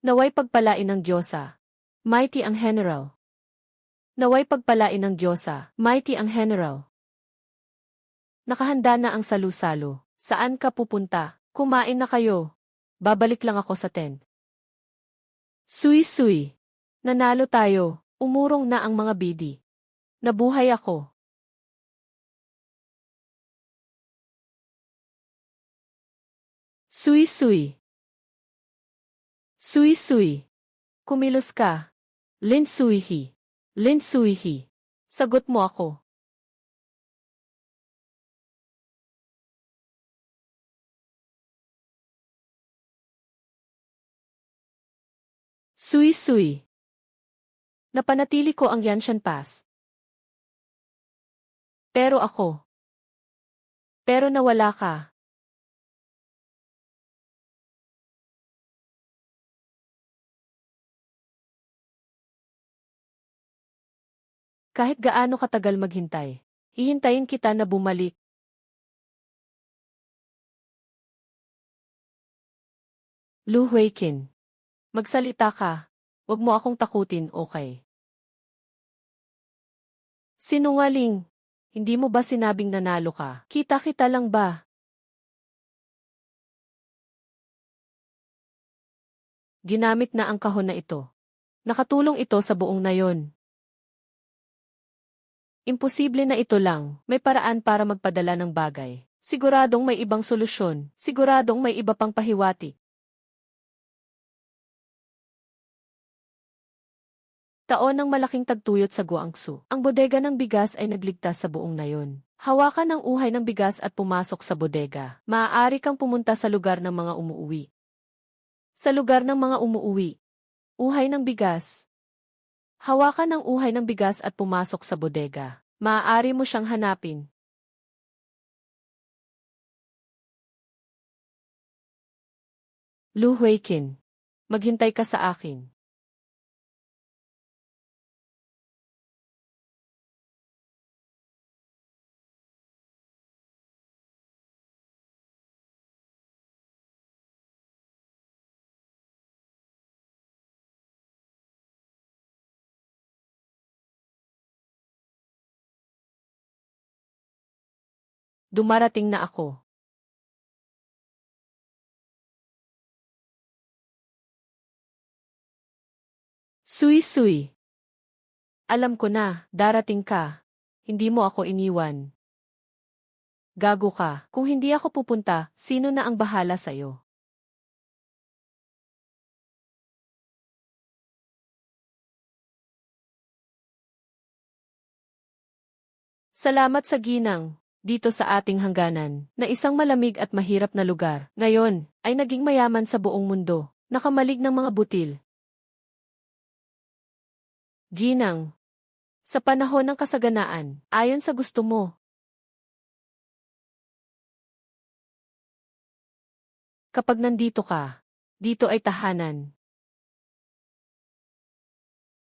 Naway pagpalain ng Diyosa. Mighty ang general. Naway pagpalain ng Diyosa. Mighty ang general. Nakahanda na ang salu-salo. Saan ka pupunta? Kumain na kayo. Babalik lang ako sa tent. Sui-sui. Nanalo tayo. Umurong na ang mga bidi. Nabuhay ako. Sui-sui. Sui-sui. Kumilos ka. Lin Suihi. Lin Suihi. Sagot mo ako. Sui-sui. Napanatili ko ang Yanshan Pass. Pero ako. Pero nawala ka. Kahit gaano katagal maghintay, hihintayin kita na bumalik. Lu Huiqin. Magsalita ka. Huwag mo akong takutin, okay? Sinungaling. Hindi mo ba sinabing nanalo ka? Kita-kita lang ba? Ginamit na ang kahon na ito. Nakatulong ito sa buong nayon. Imposible na ito lang, may paraan para magpadala ng bagay. Siguradong may ibang solusyon, siguradong may iba pang pahiwati. Taon ng malaking tagtuyot sa Guangzhou. Ang bodega ng bigas ay nagligtas sa buong nayon. Hawakan ang uhay ng bigas at pumasok sa bodega. Maaari kang pumunta sa lugar ng mga umuuwi. Sa lugar ng mga umuuwi. Uhay ng bigas. Hawakan ang uhay ng bigas at pumasok sa bodega. Maaari mo siyang hanapin. Lu Huiqin. Maghintay ka sa akin. Dumarating na ako. Sui-sui. Alam ko na, darating ka. Hindi mo ako iniwan. Gago ka. Kung hindi ako pupunta, sino na ang bahala sa'yo? Salamat sa ginang, dito sa ating hangganan, na isang malamig at mahirap na lugar, ngayon, ay naging mayaman sa buong mundo, nakamalig ng mga butil. Ginang. Sa panahon ng kasaganaan, ayon sa gusto mo. Kapag nandito ka, dito ay tahanan.